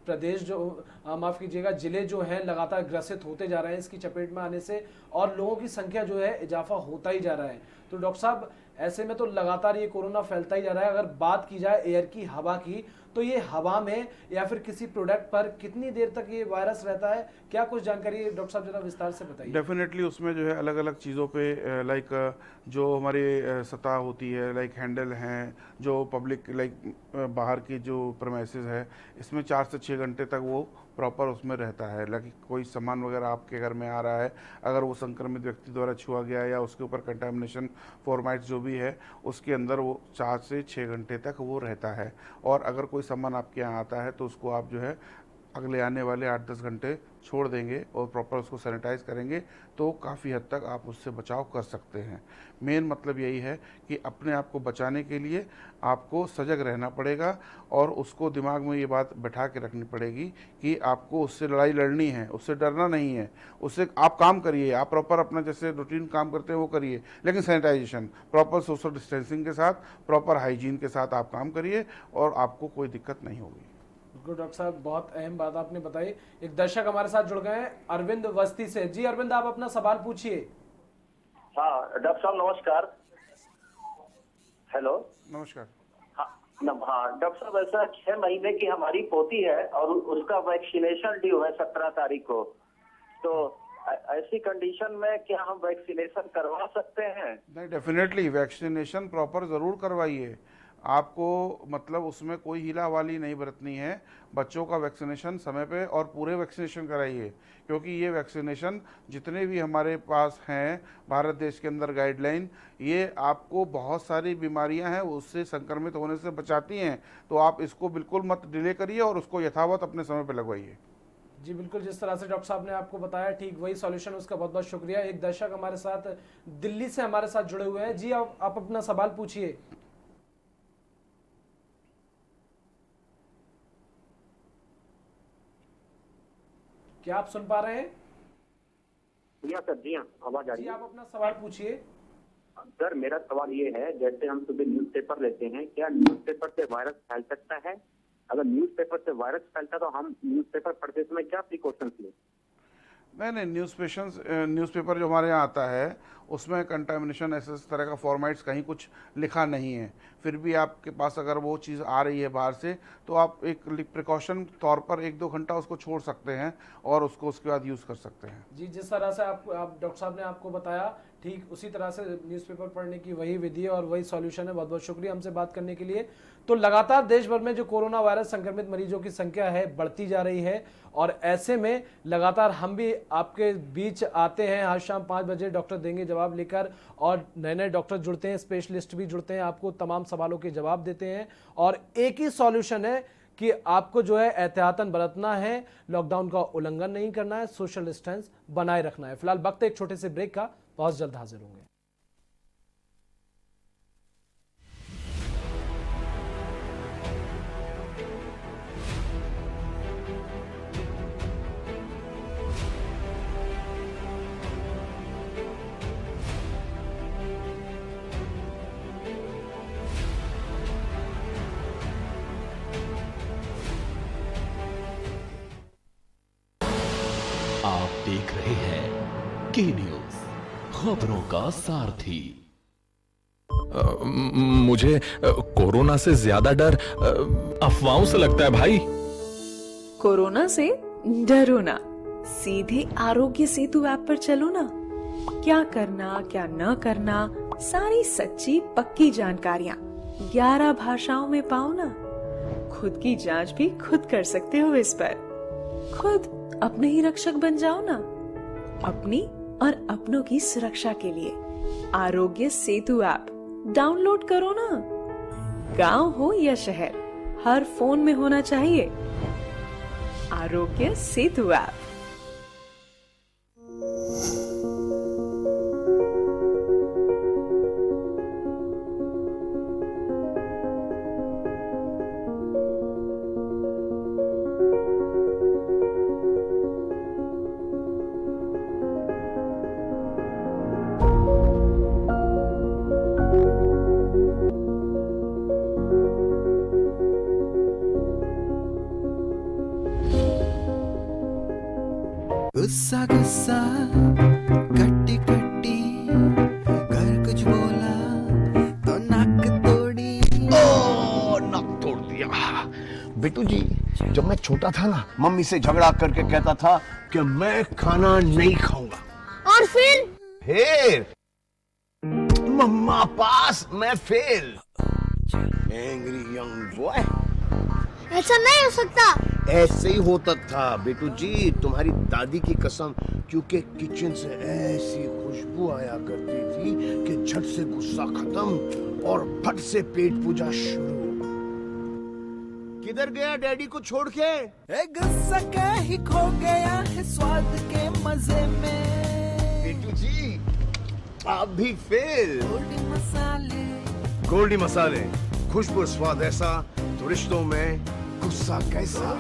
प्रदेश जो माफ कीजिएगा जिले जो हैं लगातार ग्रसित होते जा रहे हैं इसकी चपेट में आने से, और लोगों की संख्या जो है इजाफा होता ही जा रहा है। तो डॉक्टर साहब, ऐसे में तो लगातार ये कोरोना फैलता ही जा रहा है। अगर बात की जाए एयर की, हवा की, तो ये हवा में या फिर किसी प्रोडक्ट पर कितनी देर तक ये वायरस रहता है? क्या कुछ जानकारी डॉक्टर साहब जरा विस्तार से बताइए। डेफिनेटली उसमें जो है अलग अलग चीज़ों पे लाइक जो हमारी सतह होती है, लाइक हैंडल हैं, जो पब्लिक लाइक बाहर की जो प्रेमाइसेस है, इसमें 4 से 6 घंटे तक वो प्रॉपर उसमें रहता है। लाइक कोई सामान वगैरह आपके घर में आ रहा है, अगर वो संक्रमित व्यक्ति द्वारा छुआ गया या उसके ऊपर कंटामिनेशन फॉर्मेट जो भी है उसके अंदर वो 4 से 6 घंटे तक वो रहता है। और अगर कोई सामान आपके यहाँ आता है तो उसको आप जो है अगले आने वाले 8-10 घंटे छोड़ देंगे और प्रॉपर उसको सैनिटाइज करेंगे तो काफ़ी हद तक आप उससे बचाव कर सकते हैं। मेन मतलब यही है कि अपने आप को बचाने के लिए आपको सजग रहना पड़ेगा और उसको दिमाग में ये बात बैठा के रखनी पड़ेगी कि आपको उससे लड़ाई लड़नी है, उससे डरना नहीं है। उससे आप काम करिए, आप प्रॉपर अपना जैसे रूटीन काम करते हैं वो करिए, लेकिन सैनिटाइजेशन, प्रॉपर सोशल डिस्टेंसिंग के साथ, प्रॉपर हाइजीन के साथ आप काम करिए और आपको कोई दिक्कत नहीं होगी। बिल्कुल डॉक्टर साहब, बहुत अहम बात आपने बताई। एक दर्शक हमारे साथ जुड़ गए हैं अरविंद वस्ती से। जी अरविंद, आप अपना सवाल पूछिए। हाँ डॉक्टर साहब नमस्कार। हेलो नमस्कार। हाँ डॉक्टर साहब, ऐसा 6 महीने की हमारी पोती है और उसका वैक्सीनेशन ड्यू है 17 तारीख को, तो ऐसी कंडीशन में क्या हम वैक्सीनेशन करवा सकते हैं? नहीं, डेफिनेटली वैक्सीनेशन प्रॉपर ज़रूर करवाइए। आपको मतलब उसमें कोई हीला वाली नहीं बरतनी है। बच्चों का वैक्सीनेशन समय पे और पूरे वैक्सीनेशन कराइए, क्योंकि ये वैक्सीनेशन जितने भी हमारे पास हैं भारत देश के अंदर गाइडलाइन, ये आपको बहुत सारी बीमारियां हैं उससे संक्रमित होने से बचाती हैं। तो आप इसको बिल्कुल मत डिले करिए और उसको यथावत अपने समय पे लगवाइए। जी बिल्कुल, जिस तरह से डॉक्टर साहब ने आपको बताया ठीक वही सॉल्यूशन, उसका बहुत बहुत शुक्रिया। एक दर्शक हमारे साथ दिल्ली से हमारे साथ जुड़े हुए हैं। जी आप अपना सवाल पूछिए। क्या आप सुन पा रहे हैं? जी हाँ सर, जी हाँ, आवाज आ रही जी है। आप अपना सवाल पूछिए। सर मेरा सवाल ये है, जैसे हम सुबह न्यूज़पेपर लेते हैं, क्या न्यूज़पेपर से वायरस फैल सकता है? अगर न्यूज़पेपर से वायरस फैलता तो हम न्यूज़पेपर पढ़ते समय क्या प्रिकॉशंस लें? नहीं, न्यूज़पेपर जो हमारे यहाँ आता है उसमें कंटामिनेशन ऐसे तरह का फॉर्मेट्स कहीं कुछ लिखा नहीं है। फिर भी आपके पास अगर वो चीज़ आ रही है बाहर से तो आप एक प्रिकॉशन तौर पर 1-2 घंटा उसको छोड़ सकते हैं और उसको उसके बाद यूज़ कर सकते हैं। जी जिस तरह से आप डॉक्टर साहब ने आपको बताया ठीक उसी तरह से न्यूज़पेपर पढ़ने की वही विधि है और वही सॉल्यूशन है। बहुत बहुत शुक्रिया हमसे बात करने के लिए। तो लगातार देश भर में जो कोरोना वायरस संक्रमित मरीजों की संख्या है बढ़ती जा रही है और ऐसे में लगातार हम भी आपके बीच आते हैं हर शाम 5 बजे डॉक्टर देंगे जवाब लेकर और नए नए डॉक्टर जुड़ते हैं, स्पेशलिस्ट भी जुड़ते हैं, आपको तमाम सवालों के जवाब देते हैं और एक ही सॉल्यूशन है कि आपको जो है एहतियातन बरतना है, लॉकडाउन का उल्लंघन नहीं करना है, सोशल डिस्टेंस बनाए रखना है। फिलहाल वक्त एक छोटे से ब्रेक का, बहुत जल्द हाजिर होंगे। आप देख रहे हैं के न्यूज, खबरों का सारथी। मुझे कोरोना से ज्यादा डर अफवाहों से लगता है भाई। कोरोना से डरो ना, सीधे आरोग्य सेतु ऐप पर चलो ना। क्या करना क्या न करना, सारी सच्ची पक्की जानकारियाँ 11 भाषाओं में पाओ ना। खुद की जांच भी खुद कर सकते हो इस पर। खुद अपने ही रक्षक बन जाओ ना, अपनी और अपनों की सुरक्षा के लिए आरोग्य सेतु ऐप डाउनलोड करो ना। गांव हो या शहर, हर फोन में होना चाहिए आरोग्य सेतु ऐप। गुस्सा गुस्सा कट्टी कट्टी, घर कुछ बोला तो नाक तोड़ी। ओ नाक तोड़ दिया। बेटू जी, जब मैं छोटा था ना, मम्मी से झगड़ा करके कहता था कि मैं खाना नहीं खाऊंगा, और फिर मम्मा पास मैं फेल। Angry young boy. ऐसा नहीं हो सकता। ऐसे ही होता था बेटू जी, तुम्हारी दादी की कसम, क्योंकि किचन से ऐसी खुशबू आया करती थी कि झट से गुस्सा खत्म और फट से पेट पूजा शुरू। किधर गया डैडी को छोड़ के? गुस्सा ही खो गया है स्वाद के मजे में। बिट्टू जी आप भी फेल। गोल्डी मसाले, खुशबू स्वाद ऐसा तो रिश्तों में गुस्सा कैसा?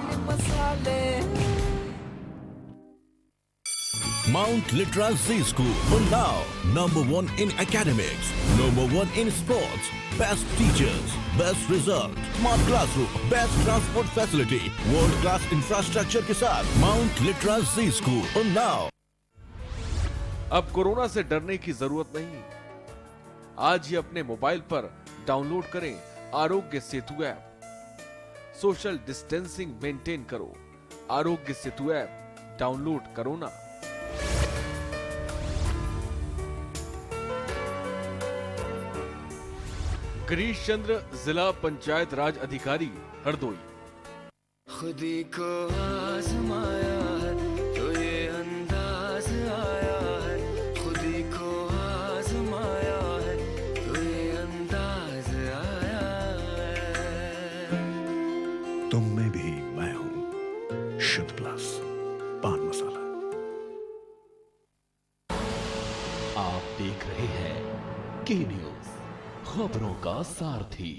Mount Litra Z School, Unnao, #1 in academics, #1 in sports, best teachers, best result, smart classroom, best transport facility, world class infrastructure के साथ Mount Litra Z School, Unnao। अब कोरोना से डरने की जरूरत नहीं। आज ही अपने मोबाइल पर डाउनलोड करें Aarogya Setu app. Social distancing maintain करो, आरोग्य सेतु ऐप डाउनलोड करो ना। गिरीश चंद्र, जिला पंचायत राज अधिकारी, हरदोई। खुदी को आजमाया है तो ये अंदाज आया है, खुदी को आजमाया है तो ये अंदाज आया है। तुम में भी मैं हूं, शुद्ध प्लस पान मसाला। आप देख रहे हैं के न्यूज, खबरों का सारथी।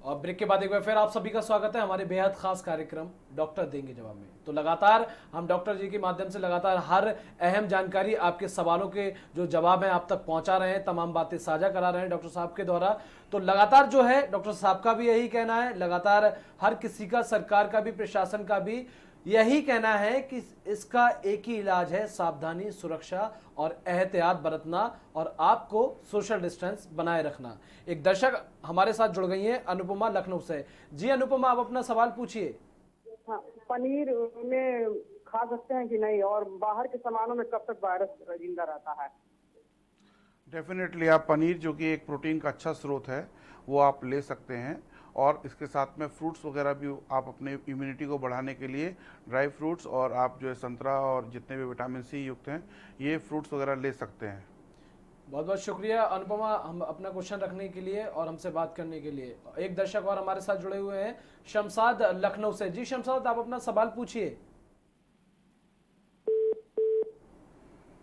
और ब्रेक के बाद एक बार फिर आप सभी का स्वागत है हमारे बेहद खास कार्यक्रम डॉक्टर देंगे जवाब में। तो लगातार हम डॉक्टर जी के माध्यम से लगातार हर अहम जानकारी, आपके सवालों के जो जवाब हैं आप तक पहुंचा रहे हैं, तमाम बातें साझा करा रहे हैं डॉक्टर साहब के द्वारा। तो लगातार जो है डॉक्टर साहब का भी यही कहना है, लगातार हर किसी का, सरकार का भी, प्रशासन का भी यही कहना है कि इसका एक ही इलाज है, सावधानी, सुरक्षा और एहतियात बरतना और आपको सोशल डिस्टेंस बनाए रखना। एक दर्शक हमारे साथ जुड़ गई हैं, अनुपमा लखनऊ से। जी अनुपमा, आप अपना सवाल पूछिए। हाँ, पनीर में खा सकते हैं कि नहीं, और बाहर के सामानों में कब तक वायरस जिंदा रहता है? डेफिनेटली आप पनीर, जो कि एक प्रोटीन का अच्छा स्रोत है, वो आप ले सकते हैं। और इसके साथ में फ्रूट्स वगैरह भी आप अपने इम्यूनिटी को बढ़ाने के लिए ड्राई फ्रूट्स और आप जो है संतरा और जितने भी विटामिन सी युक्त हैं ये फ्रूट्स वगैरह ले सकते हैं। बहुत बहुत शुक्रिया अनुपमा, हम अपना क्वेश्चन रखने के लिए और हमसे बात करने के लिए। एक दर्शक और हमारे साथ जुड़े हुए हैं, शमशाद लखनऊ से। जी शमशाद, आप अपना सवाल पूछिए।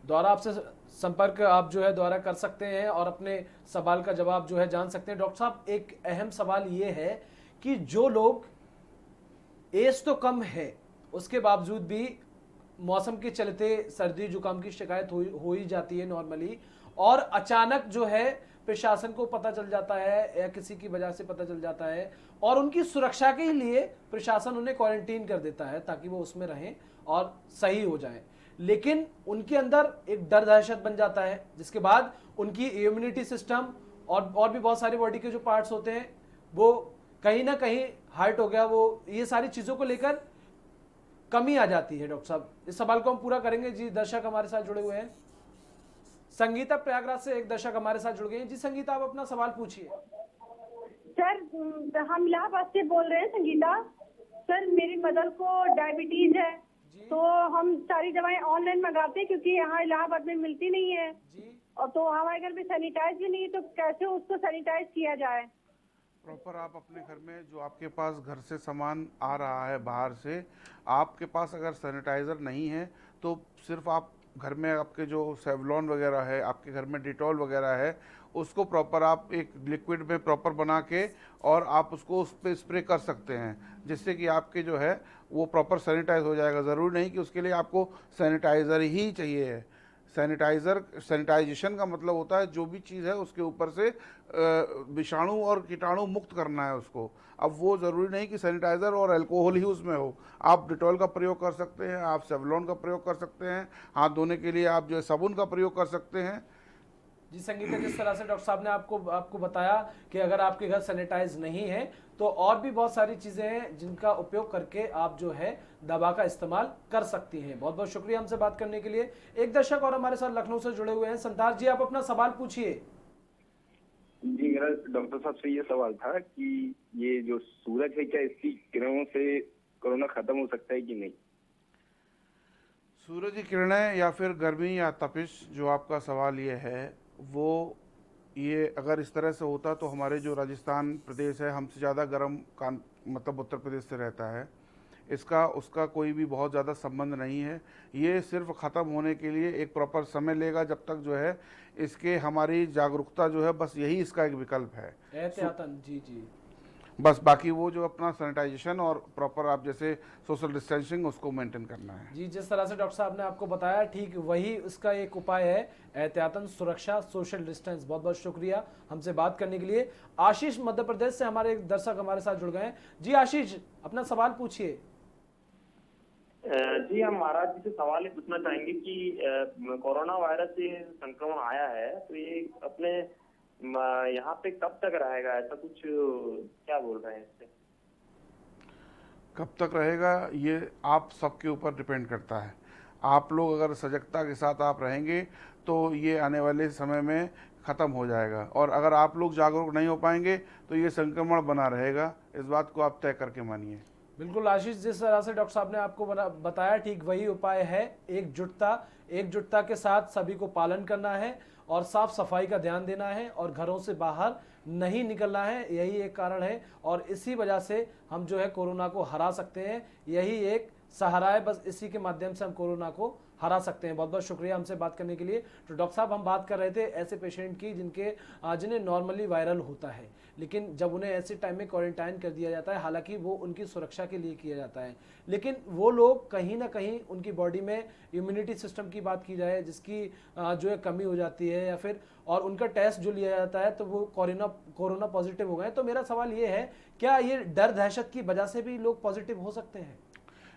द्वारा आपसे संपर्क आप जो है द्वारा कर सकते हैं और अपने सवाल का जवाब जो है जान सकते हैं। डॉक्टर साहब, एक अहम सवाल ये है कि जो लोग एज तो कम है उसके बावजूद भी मौसम के चलते सर्दी जुकाम की शिकायत हो ही जाती है नॉर्मली, और अचानक जो है प्रशासन को पता चल जाता है या किसी की वजह से पता चल जाता है और उनकी सुरक्षा के लिए प्रशासन उन्हें क्वारंटीन कर देता है ताकि वो उसमें रहें और सही हो जाए, लेकिन उनके अंदर एक डर दहशत बन जाता है जिसके बाद उनकी इम्यूनिटी सिस्टम और भी बहुत सारे बॉडी के जो पार्ट्स होते हैं वो कहीं ना कहीं हर्ट हो गया, वो ये सारी चीजों को लेकर कमी आ जाती है। डॉक्टर साहब, इस सवाल को हम पूरा करेंगे। जी दर्शक हमारे साथ जुड़े हुए हैं, संगीता प्रयागराज से एक दर्शक हमारे साथ जुड़ गए हैं। जी संगीता, आप अपना सवाल पूछिए। सर, हम इलाहाबाद से बोल रहे हैं। संगीता सर, मेरी मदर को डायबिटीज है, तो हम सारी दवाएं ऑनलाइन मंगाते हैं क्योंकि यहाँ इलाहाबाद में मिलती नहीं है, और तो हमारे घर में सैनिटाइज भी नहीं है, तो कैसे उसको सैनिटाइज किया जाए? प्रॉपर आप अपने घर में जो आपके पास घर से सामान आ रहा है बाहर से, आपके पास अगर सैनिटाइज़र नहीं है तो सिर्फ आप घर में आपके जो सेवलॉन वगैरह है, आपके घर में डिटॉल वगैरह है, उसको प्रॉपर आप एक लिक्विड में प्रॉपर बना के और आप उसको उस पर स्प्रे कर सकते हैं, जिससे कि आपके जो है वो प्रॉपर सैनिटाइज हो जाएगा। ज़रूरी नहीं कि उसके लिए आपको सैनिटाइज़र ही चाहिए है। सैनिटाइजेशन का मतलब होता है जो भी चीज़ है उसके ऊपर से विषाणु और कीटाणु मुक्त करना है उसको। अब वो ज़रूरी नहीं कि सैनिटाइज़र और अल्कोहल ही उसमें हो, आप डिटॉल का प्रयोग कर सकते हैं, आप सेवलॉन का प्रयोग कर सकते हैं, हाथ धोने के लिए आप जो है साबुन का प्रयोग कर सकते हैं। जी संगीता, जिस तरह से डॉक्टर साहब ने आपको बताया कि अगर आपके घर सैनिटाइज नहीं है तो और भी बहुत सारी चीजें हैं जिनका उपयोग करके आप जो है दवा का इस्तेमाल कर सकती हैं। बहुत बहुत शुक्रिया हमसे बात करने के लिए। एक दर्शक और हमारे साथ लखनऊ से जुड़े हुए हैं, संतार जी, आप अपना सवाल पूछिए। जी, मेरा डॉक्टर साहब से ये सवाल था कि ये जो सूरज है, क्या इसकी किरणों से कोरोना खत्म हो सकता है कि नहीं? सूरज की किरणें या फिर गर्मी या तपिश, जो आपका सवाल ये है, वो ये अगर इस तरह से होता तो हमारे जो राजस्थान प्रदेश है हमसे ज़्यादा गर्म मतलब उत्तर प्रदेश से रहता है, इसका उसका कोई भी बहुत ज़्यादा संबंध नहीं है। ये सिर्फ ख़त्म होने के लिए एक प्रॉपर समय लेगा, जब तक जो है इसके हमारी जागरूकता जो है, बस यही इसका एक विकल्प है, एहतियातन। जी जी, बस बाकी वो जो अपना सैनिटाइजेशन और प्रॉपर आप जैसे सोशल डिस्टेंसिंग उसको मेंटेन करना है। जी, जिस तरह से डॉक्टर साहब ने आपको बताया ठीक वही उसका एक उपाय है, एहतियातन, सुरक्षा, सोशल डिस्टेंस। बहुत बहुत शुक्रिया हमसे बात करने के लिए। आशीष मध्य प्रदेश से हमारे एक दर्शक हमारे साथ जुड़ गए हैं। जी आशीष, अपना सवाल पूछिए। जी, हम महाराज जी से सवाल ये पूछना चाहेंगे कि कोरोना वायरस से संक्रमण आया है तो ये अपने यहाँ पे कब तक रहेगा, ऐसा कुछ क्या बोल रहे हैं इससे? कब तक रहेगा ये आप सबके ऊपर डिपेंड करता है। आप लोग अगर सजगता के साथ आप रहेंगे तो ये आने वाले समय में ख़त्म हो जाएगा, और अगर आप लोग जागरूक नहीं हो पाएंगे तो ये संक्रमण बना रहेगा। इस बात को आप तय करके मानिए। बिल्कुल आशीष, जिस तरह से डॉक्टर साहब ने आपको बताया ठीक वही उपाय है। एकजुटता के साथ सभी को पालन करना है और साफ सफाई का ध्यान देना है और घरों से बाहर नहीं निकलना है। यही एक कारण है और इसी वजह से हम जो है कोरोना को हरा सकते हैं। यही एक सहारा है, बस इसी के माध्यम से हम कोरोना को हरा सकते हैं। बहुत बहुत शुक्रिया हमसे बात करने के लिए। तो डॉक्टर साहब, हम बात कर रहे थे ऐसे पेशेंट की जिन्हें नॉर्मली वायरल होता है, लेकिन जब उन्हें ऐसे टाइम में क्वारंटाइन कर दिया जाता है, हालांकि वो उनकी सुरक्षा के लिए किया जाता है, लेकिन वो लोग कहीं ना कहीं उनकी बॉडी में इम्यूनिटी सिस्टम की बात की जाए जिसकी जो है कमी हो जाती है, या फिर और उनका टेस्ट जो लिया जाता है तो वो कोरोना पॉजिटिव हो गए। तो मेरा सवाल ये है, क्या ये डर दहशत की वजह से भी लोग पॉजिटिव हो सकते हैं?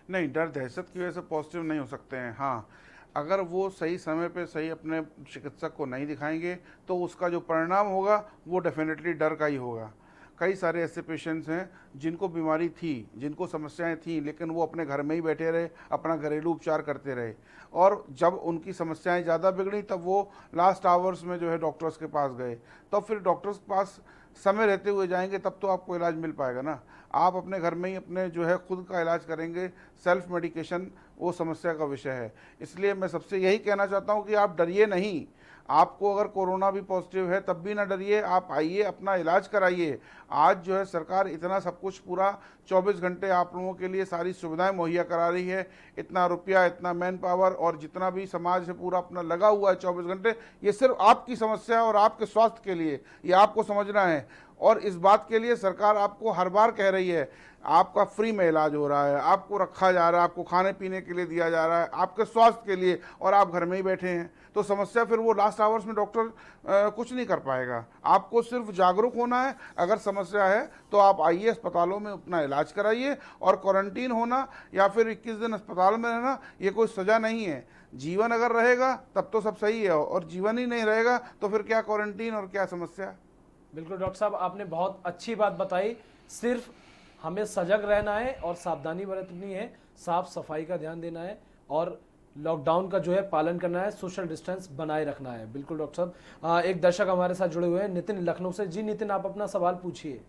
नहीं, डर दहशत की वजह से पॉजिटिव नहीं हो सकते हैं। हाँ, अगर वो सही समय पे सही अपने चिकित्सक को नहीं दिखाएंगे तो उसका जो परिणाम होगा वो डेफिनेटली डर का ही होगा। कई सारे ऐसे पेशेंट्स हैं जिनको बीमारी थी, जिनको समस्याएं थी, लेकिन वो अपने घर में ही बैठे रहे, अपना घरेलू उपचार करते रहे, और जब उनकी समस्याएं ज़्यादा बिगड़ी तब वो लास्ट आवर्स में जो है डॉक्टर्स के पास गए। तो फिर डॉक्टर्स के पास समय रहते हुए जाएंगे तब तो आपको इलाज मिल पाएगा ना। आप अपने घर में ही अपने जो है खुद का इलाज करेंगे। सेल्फ मेडिकेशन वो समस्या का विषय है। इसलिए मैं सबसे यही कहना चाहता हूँ कि आप डरिए नहीं। आपको अगर कोरोना भी पॉजिटिव है तब भी ना डरिए, आप आइए, अपना इलाज कराइए। आज जो है सरकार इतना सब कुछ पूरा 24 घंटे आप लोगों के लिए सारी सुविधाएं मुहैया करा रही है। इतना रुपया, इतना मैन पावर और जितना भी समाज से पूरा अपना लगा हुआ है 24 घंटे, ये सिर्फ आपकी समस्या और आपके स्वास्थ्य के लिए, ये आपको समझना है। और इस बात के लिए सरकार आपको हर बार कह रही है, आपका फ्री में इलाज हो रहा है, आपको रखा जा रहा है, आपको खाने पीने के लिए दिया जा रहा है, आपके स्वास्थ्य के लिए, और आप घर में ही बैठे हैं। तो समस्या फिर वो लास्ट आवर्स में डॉक्टर कुछ नहीं कर पाएगा। आपको सिर्फ जागरूक होना है। अगर समस्या है तो आप आइए, अस्पतालों में अपना इलाज कराइए। और क्वारंटीन होना या फिर 21 दिन अस्पताल में रहना ये कोई सज़ा नहीं है। जीवन अगर रहेगा तब तो सब सही है, और जीवन ही नहीं रहेगा तो फिर क्या क्वारंटीन और क्या समस्या। बिल्कुल डॉक्टर साहब, आपने बहुत अच्छी बात बताई। सिर्फ हमें सजग रहना है और सावधानी बरतनी है, साफ सफाई का ध्यान देना है और लॉकडाउन का जो है पालन करना है, सोशल डिस्टेंस बनाए रखना है। बिल्कुल डॉक्टर साहब। एक दर्शक हमारे साथ जुड़े हुए हैं, नितिन लखनऊ से। जी नितिन, आप अपना सवाल पूछिए।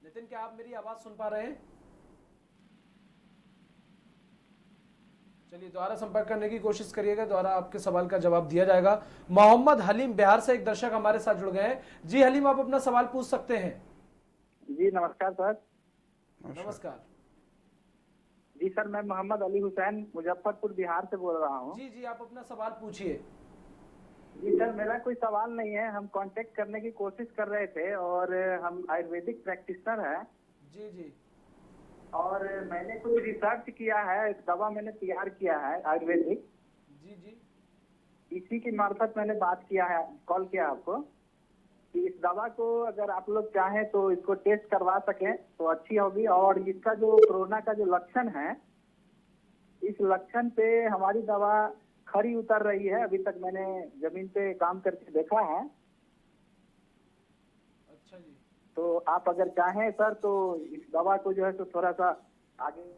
नितिन, क्या आप मेरी आवाज सुन पा रहे हैं? चलिए, दोबारा संपर्क करने की कोशिश करिएगा, दोबारा आपके सवाल का जवाब दिया जाएगा। मोहम्मद हलीम बिहार से एक दर्शक हमारे साथ जुड़ गए हैं। जी हलीम, आप अपना सवाल पूछ सकते हैं। जी नमस्कार सर। नमस्कार जी सर, मैं मोहम्मद अली हुसैन मुजफ्फरपुर बिहार से बोल रहा हूँ। जी जी, आप अपना सवाल पूछिए। जी सर, मेरा कोई सवाल नहीं है। हम कांटेक्ट करने की कोशिश कर रहे थे और हम आयुर्वेदिक प्रैक्टिशनर हैं। जी जी। और मैंने कुछ रिसर्च किया है, एक दवा मैंने तैयार किया है आयुर्वेदिक। जी जी। इसी की मार्फत मैंने बात किया है, कॉल किया आपको कि इस दवा को अगर आप लोग चाहें तो इसको टेस्ट करवा सकें तो अच्छी होगी। और इसका जो कोरोना का जो लक्षण है, इस लक्षण पे हमारी दवा खरी उतर रही है। अभी तक मैंने जमीन पे काम करके देखा है। अच्छा जी। तो आप अगर चाहें सर तो इस दवा को जो है तो थोड़ा सा आगे।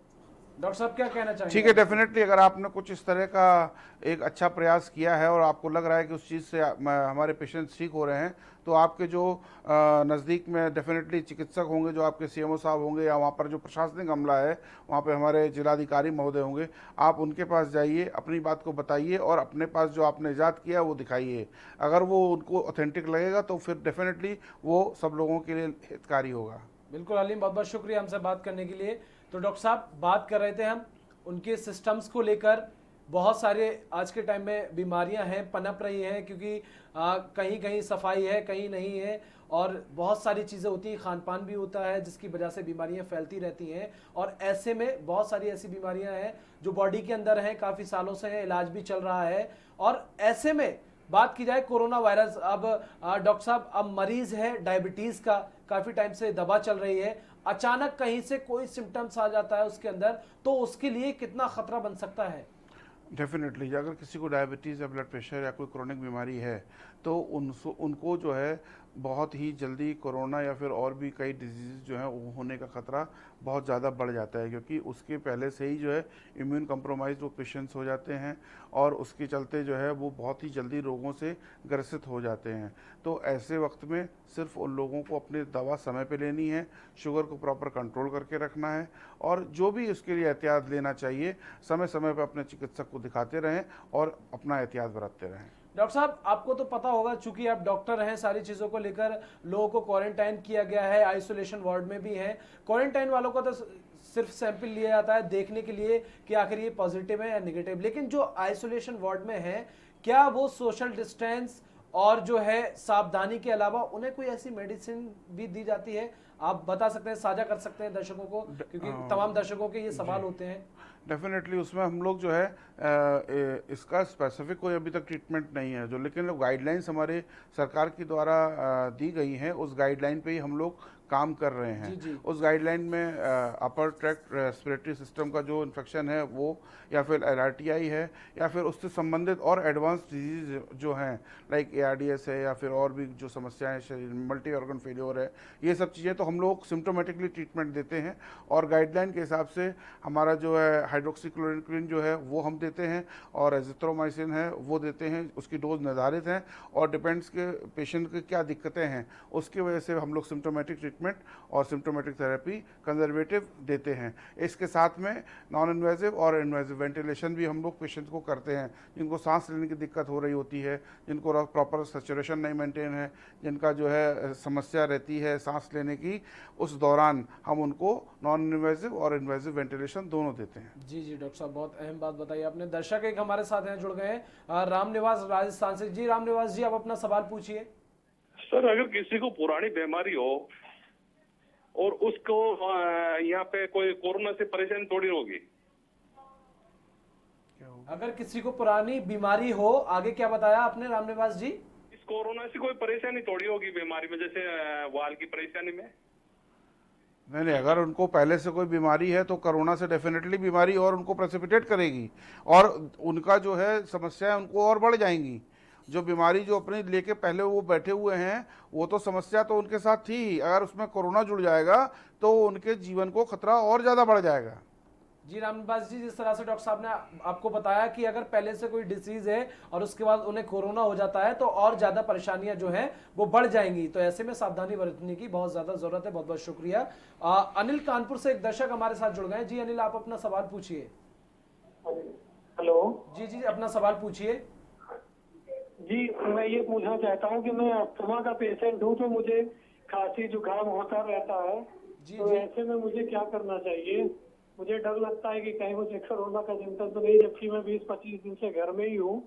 डॉक्टर साहब क्या कहना चाहेंगे? ठीक है, डेफिनेटली अगर आपने कुछ इस तरह का एक अच्छा प्रयास किया है और आपको लग रहा है कि उस चीज़ से हमारे पेशेंट्स ठीक हो रहे हैं, तो आपके जो नज़दीक में डेफिनेटली चिकित्सक होंगे, जो आपके सीएमओ साहब होंगे, या वहाँ पर जो प्रशासनिक अमला है, वहाँ पे हमारे जिलाधिकारी महोदय होंगे, आप उनके पास जाइए, अपनी बात को बताइए और अपने पास जो आपने इजाद किया वो दिखाइए। अगर वो उनको ऑथेंटिक लगेगा तो फिर डेफिनेटली वो सब लोगों के लिए हितकारी होगा। बिल्कुल अलीम, बहुत बहुत शुक्रिया हमसे बात करने के लिए। तो डॉक्टर साहब बात कर रहे थे हम उनके सिस्टम्स को लेकर। बहुत सारे आज के टाइम में बीमारियां हैं, पनप रही हैं, क्योंकि कहीं कहीं सफाई है, कहीं नहीं है, और बहुत सारी चीज़ें होती हैं, खान पान भी होता है, जिसकी वजह से बीमारियां फैलती रहती हैं। और ऐसे में बहुत सारी ऐसी बीमारियां हैं जो बॉडी के अंदर हैं, काफ़ी सालों से हैं, इलाज भी चल रहा है। और ऐसे में बात की जाए कोरोना वायरस, अब डॉक्टर साहब अब मरीज है डायबिटीज़ का, काफ़ी टाइम से दवा चल रही है, अचानक कहीं से कोई सिम्टम्स आ जाता है उसके अंदर, तो उसके लिए कितना खतरा बन सकता है? डेफिनेटली अगर किसी को डायबिटीज़ या ब्लड प्रेशर या कोई क्रोनिक बीमारी है तो उनको जो है बहुत ही जल्दी कोरोना या फिर और भी कई डिजीज़ जो हैं वो होने का ख़तरा बहुत ज़्यादा बढ़ जाता है, क्योंकि उसके पहले से ही जो है इम्यून कम्प्रोमाइज़ वो पेशेंट्स हो जाते हैं और उसके चलते जो है वो बहुत ही जल्दी रोगों से ग्रसित हो जाते हैं। तो ऐसे वक्त में सिर्फ उन लोगों को अपनी दवा समय पे लेनी है, शुगर को प्रॉपर कंट्रोल करके रखना है और जो भी उसके लिए एहतियात लेना चाहिए समय समय पर अपने चिकित्सक को दिखाते रहें और अपना एहतियात बरतते रहें। डॉक्टर साहब आपको तो पता होगा, चूंकि आप डॉक्टर हैं, सारी चीज़ों को लेकर लोगों को क्वारंटाइन किया गया है, आइसोलेशन वार्ड में भी हैं। क्वारंटाइन वालों को तो सिर्फ सैंपल लिया जाता है देखने के लिए कि आखिर ये पॉजिटिव है या नेगेटिव, लेकिन जो आइसोलेशन वार्ड में है, क्या वो सोशल डिस्टेंस और जो है सावधानी के अलावा उन्हें कोई ऐसी मेडिसिन भी दी जाती है? आप बता सकते हैं, साझा कर सकते हैं दर्शकों को, क्योंकि तमाम दर्शकों के ये सवाल होते हैं। डेफिनेटली उसमें हम लोग जो है इसका स्पेसिफिक कोई अभी तक ट्रीटमेंट नहीं है जो, लेकिन गाइडलाइंस हमारे सरकार के द्वारा दी गई हैं, उस गाइडलाइन पे ही हम लोग काम कर रहे हैं। जी। उस गाइडलाइन में अपर ट्रैक्ट रेस्पिरेटरी सिस्टम का जो इन्फेक्शन है वो, या फिर LRTI है, या फिर उससे संबंधित और एडवांस डिजीज जो हैं लाइक ARDS है, या फिर और भी जो समस्याएं शरीर में मल्टी ऑर्गन फेलियर है, ये सब चीज़ें तो हम लोग सिम्टोमेटिकली ट्रीटमेंट देते हैं और गाइडलाइन के हिसाब से हमारा जो है हाइड्रोक्सीक्लोरोक्विन जो है वो हम देते हैं और एजिथ्रोमाइसिन है वो देते हैं। उसकी डोज निर्धारित है और डिपेंड्स के पेशेंट की क्या दिक्कतें हैं उसकी वजह से हम लोग सिम्टोमेटिक ट्रीटमेंट और सिम्टोमेटिक थेरेपी कंजर्वेटिव देते हैं। इसके साथ में नॉन इन्वेजिव और इन्वेजिव वेंटिलेशन भी हम लोग पेशेंट को करते हैं, जिनको सांस लेने की दिक्कत हो रही होती है, जिनको प्रॉपर सैचुरेशन नहीं मेंटेन है, जिनका जो है समस्या रहती है सांस लेने की, उस दौरान हम उनको नॉन इन्वेजिव और इन्वेजिव वेंटिलेशन दोनों देते हैं। जी डॉक्टर साहब, बहुत अहम बात बताई आपने। दर्शक एक हमारे साथ हैं, जुड़ गए हैं, रामनिवास राजस्थान से। जी रामनिवास जी, आप अपना सवाल पूछिए। सर अगर किसी को पुरानी बीमारी हो और उसको यहाँ पे कोई कोरोना से परेशानी थोड़ी होगी? अगर किसी को पुरानी बीमारी हो, आगे क्या बताया आपने रामनिवास जी? इस कोरोना से कोई परेशानी थोड़ी होगी बीमारी में, जैसे वाल की परेशानी में? नहीं, अगर उनको पहले से कोई बीमारी है तो कोरोना से डेफिनेटली बीमारी और उनको प्रेसिपिटेट करेगी और उनका जो है समस्याएं उनको और बढ़ जाएंगी। जो बीमारी जो अपने लेके पहले वो बैठे हुए हैं वो तो समस्या तो उनके साथ थी ही, अगर उसमें कोरोना जुड़ जाएगा तो उनके जीवन को खतरा और ज़्यादा बढ़ जाएगा। जी रामनिवास जी, जिस तरह से डॉक्टर साहब ने आपको बताया कि अगर पहले से कोई डिसीज है और उसके बाद उन्हें कोरोना हो जाता है तो और ज्यादा परेशानियां जो हैं वो बढ़ जाएंगी, तो ऐसे में सावधानी बरतने की बहुत ज्यादा जरूरत है। बहुत बहुत शुक्रिया। अनिल कानपुर से एक दर्शक हमारे साथ जुड़ गए। जी अनिल, आप अपना सवाल पूछिए। हेलो जी अपना सवाल पूछिए। जी, मैं ये पूछना चाहता हूँ कि मैं अस्थमा का पेशेंट हूँ, तो मुझे खांसी जुकाम होता रहता है, तो ऐसे में मुझे क्या करना चाहिए? मुझे डर लगता है कि कहीं मुझे कोरोना का सिम्टम तो नहीं, जबकि मैं 20-25 दिन से घर में ही हूँ।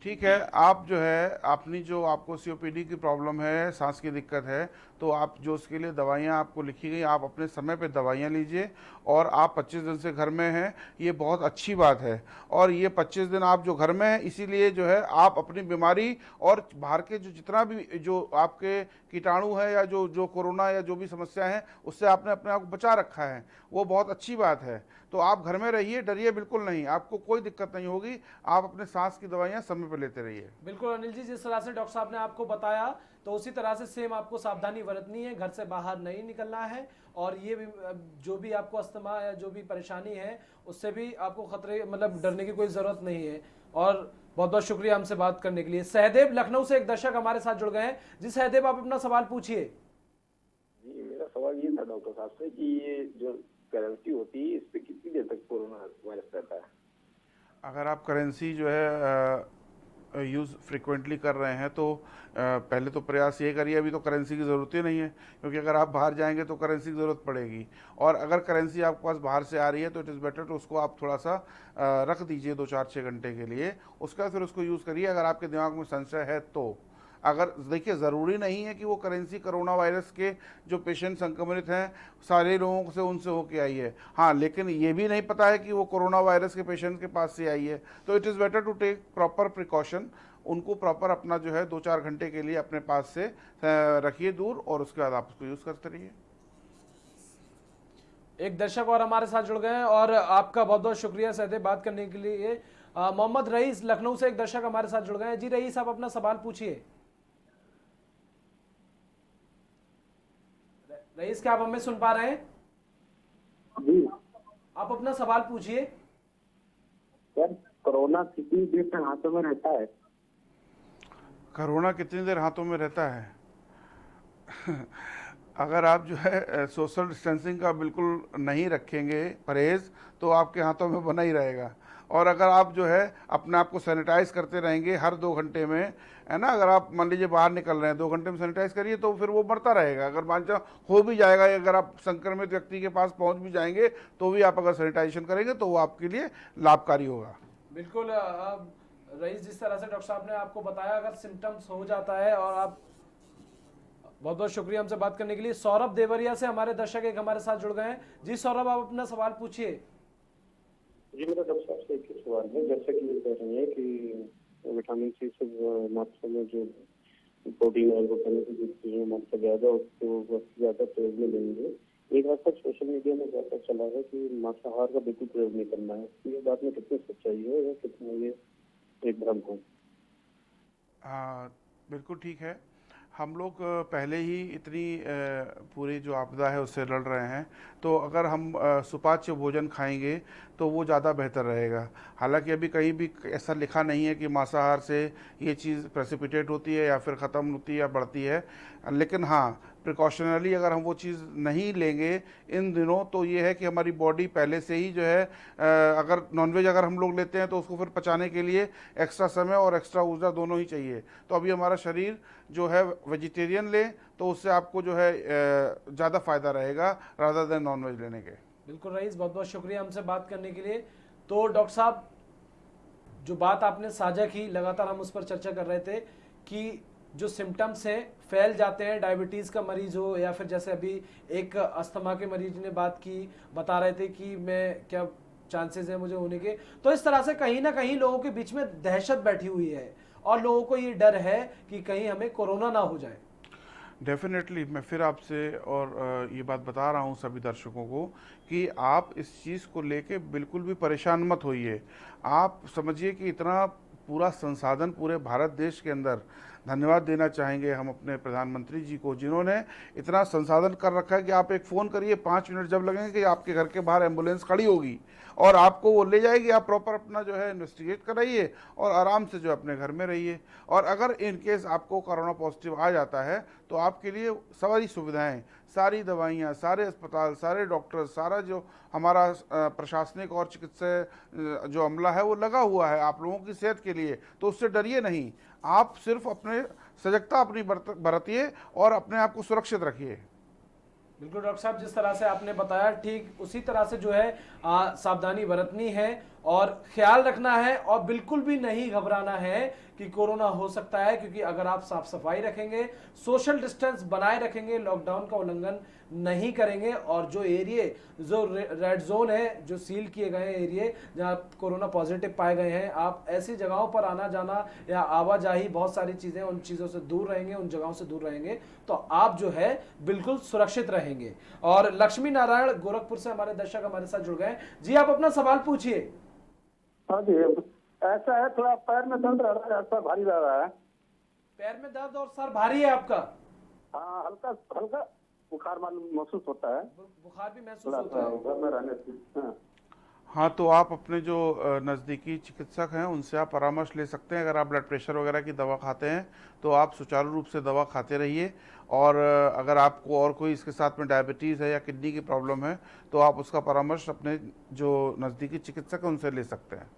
ठीक है, आप जो है अपनी जो आपको COPD की प्रॉब्लम है, सांस की दिक्कत है, तो आप जो उसके लिए दवाइयाँ आपको लिखी गई आप अपने समय पे दवाइयाँ लीजिए और आप 25 दिन से घर में हैं, ये बहुत अच्छी बात है। और ये 25 दिन आप जो घर में हैं इसीलिए जो है आप अपनी बीमारी और बाहर के जो जितना भी जो आपके कीटाणु है या जो कोरोना या जो भी समस्या है उससे आपने अपने आप को बचा रखा है, वो बहुत अच्छी बात है। तो आप घर में रहिए, डरिए बिल्कुल नहीं, आपको कोई दिक्कत नहीं होगी। आप अपने सांस की दवाइयाँ समय पर लेते रहिए। बिल्कुल अनिल जी, जिस तरह से डॉक्टर साहब ने आपको बताया तो उसी तरह से सेम आपको सावधानी बरतनी है, घर से बाहर नहीं निकलना है। और ये भी जो भी आपको अस्थमा या जो भी परेशानी है उससे भी आपको खतरे मतलब डरने की कोई ज़रूरत नहीं है। और बहुत बहुत शुक्रिया हमसे बात करने के लिए। सहदेव लखनऊ से एक दर्शक हमारे साथ जुड़ गए हैं। जी सहदेव, आप अपना सवाल पूछिए। जी, मेरा सवाल ये था डॉक्टर साहब से कि ये जो करेंसी होती है इस पे कितनी देर तक कोरोना वायरस रहता है? अगर आप करेंसी जो है यूज़ फ्रिक्वेंटली कर रहे हैं तो पहले तो प्रयास ये करिए, अभी तो करेंसी की ज़रूरत ही नहीं है, क्योंकि अगर आप बाहर जाएंगे तो करेंसी की ज़रूरत पड़ेगी। और अगर करेंसी आपके पास बाहर से आ रही है तो इट इज़ बेटर तो उसको आप थोड़ा सा रख दीजिए 2-4-6 घंटे के लिए, उसके बाद फिर उसको यूज़ करिए अगर आपके दिमाग में संशय है तो। अगर देखिए, ज़रूरी नहीं है कि वो करेंसी कोरोना वायरस के जो पेशेंट संक्रमित हैं सारे लोगों से उनसे होके आई है। हाँ, लेकिन ये भी नहीं पता है कि वो कोरोना वायरस के पेशेंट के पास से आई है, तो it is better to take proper precaution. उनको प्रॉपर अपना जो है 2-4 घंटे के लिए अपने पास से रखिए दूर, और उसके बाद आप उसको यूज़ करते रहिए। एक दर्शक और हमारे साथ जुड़ गए हैं और आपका बहुत बहुत शुक्रिया सहदेव बात करने के लिए। मोहम्मद रईस लखनऊ से एक दर्शक हमारे साथ जुड़ गए हैं। जी रईस, आप अपना सवाल पूछिए। रईस, क्या आप हमें सुन पा रहे हैं? जी, आप अपना सवाल पूछिए। सर, कोरोना कितनी देर तक हाथों में रहता है? कोरोना कितनी देर हाथों में रहता है? अगर आप जो है सोशल डिस्टेंसिंग का बिल्कुल नहीं रखेंगे परहेज़, तो आपके हाथों में बना ही रहेगा। और अगर आप जो है अपने आप को सैनिटाइज करते रहेंगे हर 2 घंटे में, है ना, अगर आप मान लीजिए बाहर निकल रहे हैं 2 घंटे में सैनिटाइज करिए, तो फिर वो मरता रहेगा। अगर मान लो हो भी जाएगा, अगर आप संक्रमित व्यक्ति के पास पहुंच भी जाएंगे तो भी आप अगर सैनिटाइजेशन करेंगे तो वो आपके लिए लाभकारी होगा। बिल्कुल रईस, जिस तरह से डॉक्टर साहब ने आपको बताया, अगर सिम्टम्स हो जाता है और आप बहुत बहुत शुक्रिया हमसे बात करने के लिए। सौरभ देवरिया से हमारे दर्शक एक हमारे साथ जुड़ गए हैं। जी सौरभ, आप अपना सवाल पूछिए। जी, मेरा डॉक्टर साहब से एक ही सवाल है। जैसे कि ये कह रही है कि विटामिन सी से मात्रा में जो प्रोटीन और विटामिन की चीजों में मात्रा ज्यादा उसको ज्यादा प्रयोग में लेंगे। एक बात तक सोशल मीडिया में ज्यादा चला है कि मांसाहार का बिल्कुल प्रयोग नहीं करना है। ये बात में कितनी सच्चाई है या कितना ये एक भ्रम है? बिल्कुल ठीक है। हम लोग पहले ही इतनी पूरी जो आपदा है उससे लड़ रहे हैं, तो अगर हम सुपाच्य भोजन खाएंगे तो वो ज़्यादा बेहतर रहेगा। हालांकि अभी कहीं भी ऐसा लिखा नहीं है कि मांसाहार से ये चीज़ प्रेसिपिटेट होती है या फिर ख़त्म होती है या बढ़ती है, लेकिन हाँ प्रिकॉशनरी अगर हम वो चीज़ नहीं लेंगे इन दिनों तो ये है कि हमारी बॉडी पहले से ही जो है अगर नॉनवेज अगर हम लोग लेते हैं तो उसको फिर पचाने के लिए एक्स्ट्रा समय और एक्स्ट्रा ऊर्जा दोनों ही चाहिए। तो अभी हमारा शरीर जो है वेजिटेरियन ले तो उससे आपको जो है ज़्यादा फायदा रहेगा रादर देन नॉनवेज लेने के। बिल्कुल रईस, बहुत बहुत शुक्रिया हमसे बात करने के लिए। तो डॉक्टर साहब, जो बात आपने साझा की, लगातार हम उस पर चर्चा कर रहे थे कि जो सिम्टम्स हैं फैल जाते हैं, डायबिटीज़ का मरीज हो या फिर जैसे अभी एक अस्थमा के मरीज ने बात की, बता रहे थे कि मैं क्या चांसेस हैं मुझे होने के। तो इस तरह से कहीं ना कहीं लोगों के बीच में दहशत बैठी हुई है और लोगों को ये डर है कि कहीं हमें कोरोना ना हो जाए। डेफिनेटली मैं फिर आपसे और ये बात बता रहा हूँ सभी दर्शकों को कि आप इस चीज़ को लेके बिल्कुल भी परेशान मत होइए। आप समझिए कि इतना पूरा संसाधन पूरे भारत देश के अंदर, धन्यवाद देना चाहेंगे हम अपने प्रधानमंत्री जी को जिन्होंने इतना संसाधन कर रखा है कि आप एक फ़ोन करिए 5 मिनट जब लगेंगे कि आपके घर के बाहर एम्बुलेंस खड़ी होगी और आपको वो ले जाएगी। आप प्रॉपर अपना जो है इन्वेस्टिगेट कराइए और आराम से जो अपने घर में रहिए। और अगर इन केस आपको कोरोना पॉजिटिव आ जाता है तो आपके लिए सारी सुविधाएं, सारी दवाइयाँ, सारे अस्पताल, सारे डॉक्टर, सारा जो हमारा प्रशासनिक और चिकित्सा जो अमला है वो लगा हुआ है आप लोगों की सेहत के लिए। तो उससे डरिए नहीं, आप सिर्फ अपने सजगता अपनी बरतिए और अपने आप को सुरक्षित रखिए। बिल्कुल डॉक्टर साहब, जिस तरह से आपने बताया ठीक उसी तरह से जो है सावधानी बरतनी है और ख्याल रखना है और बिल्कुल भी नहीं घबराना है कि कोरोना हो सकता है, क्योंकि अगर आप साफ सफाई रखेंगे, सोशल डिस्टेंस बनाए रखेंगे, लॉकडाउन का उल्लंघन नहीं करेंगे और जो एरिया जो रेड जोन है, जो सील किए गए एरिया जहां कोरोना पॉजिटिव पाए गए हैं, आप ऐसी जगहों पर आना जाना या आवाजाही बहुत सारी चीजें, उन चीजों से दूर रहेंगे, उन जगहों से दूर रहेंगे तो आप जो है बिल्कुल सुरक्षित रहेंगे। और लक्ष्मी नारायण गोरखपुर से हमारे दर्शक हमारे साथ जुड़ गए। जी आप अपना सवाल पूछिए। हाँ जी, ऐसा है थोड़ा पैर में दर्द रह रहा है, ऐसा भारी लग रहा है। पैर में दर्द और सर भारी है आपका? हाँ, हल्का हल्का बुखार महसूस होता है। बुखार भी महसूस होता है घर में रहने से। हाँ, तो आप अपने जो नज़दीकी चिकित्सक हैं उनसे आप परामर्श ले सकते हैं। अगर आप ब्लड प्रेशर वगैरह की दवा खाते हैं तो आप सुचारू रूप से दवा खाते रहिए, और अगर आपको और कोई इसके साथ में डायबिटीज़ है या किडनी की प्रॉब्लम है तो आप उसका परामर्श अपने जो नज़दीकी चिकित्सक हैं उनसे ले सकते हैं।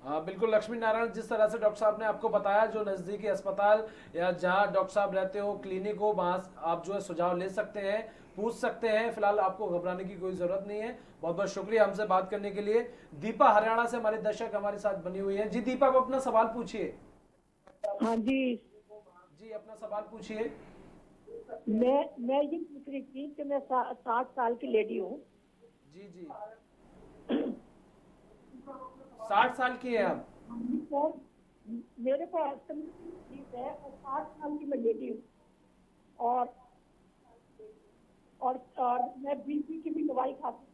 हाँ बिल्कुल लक्ष्मी नारायण, जिस तरह से डॉक्टर साहब ने आपको बताया, जो नज़दीकी अस्पताल या जहाँ डॉक्टर साहब रहते हो, क्लिनिक हो, वहाँ आप जो है सुझाव ले सकते हैं, पूछ सकते हैं। फिलहाल आपको घबराने की कोई जरूरत नहीं है। बहुत बहुत शुक्रिया हमसे बात करने के लिए। दीपा हरियाणा से हमारे दर्शक हमारे साथ बनी हुई है। जी दीपा, आप अपना सवाल पूछिए। हाँ जी जी अपना सवाल पूछिए। मैं ये पूछ रही थी कि मैं 60 साल की लेडी हूँ। जी जी 60 साल की है आप? मेरे को अस्थमा है और 60 साल की मैं लेडी हूँ, और मैं बीपी की भी दवाई खाती हूँ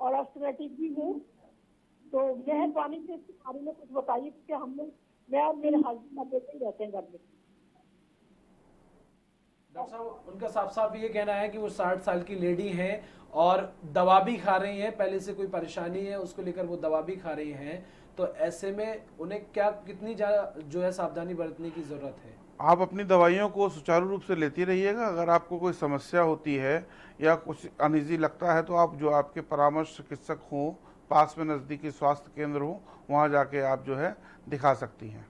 और अस्थमेटिक भी हूँ। तो मेहरबानी से इसके बारे में कुछ बताइए, क्योंकि हम लोग, मैं और मेरे हस्बैंड अकेले ही रहते हैं घर में। डॉक्टर साहब उनका साफ साफ ये कहना है कि वो 60 साल की लेडी हैं और दवा भी खा रही हैं, पहले से कोई परेशानी है उसको लेकर वो दवा भी खा रही हैं, तो ऐसे में उन्हें क्या कितनी ज्यादा जो है सावधानी बरतने की जरूरत है? आप अपनी दवाइयों को सुचारू रूप से लेती रहिएगा। अगर आपको कोई समस्या होती है या कुछ अनईजी लगता है तो आप जो आपके परामर्श चिकित्सक हों, पास में नज़दीकी स्वास्थ्य केंद्र हो, वहाँ जाके आप जो है दिखा सकती हैं।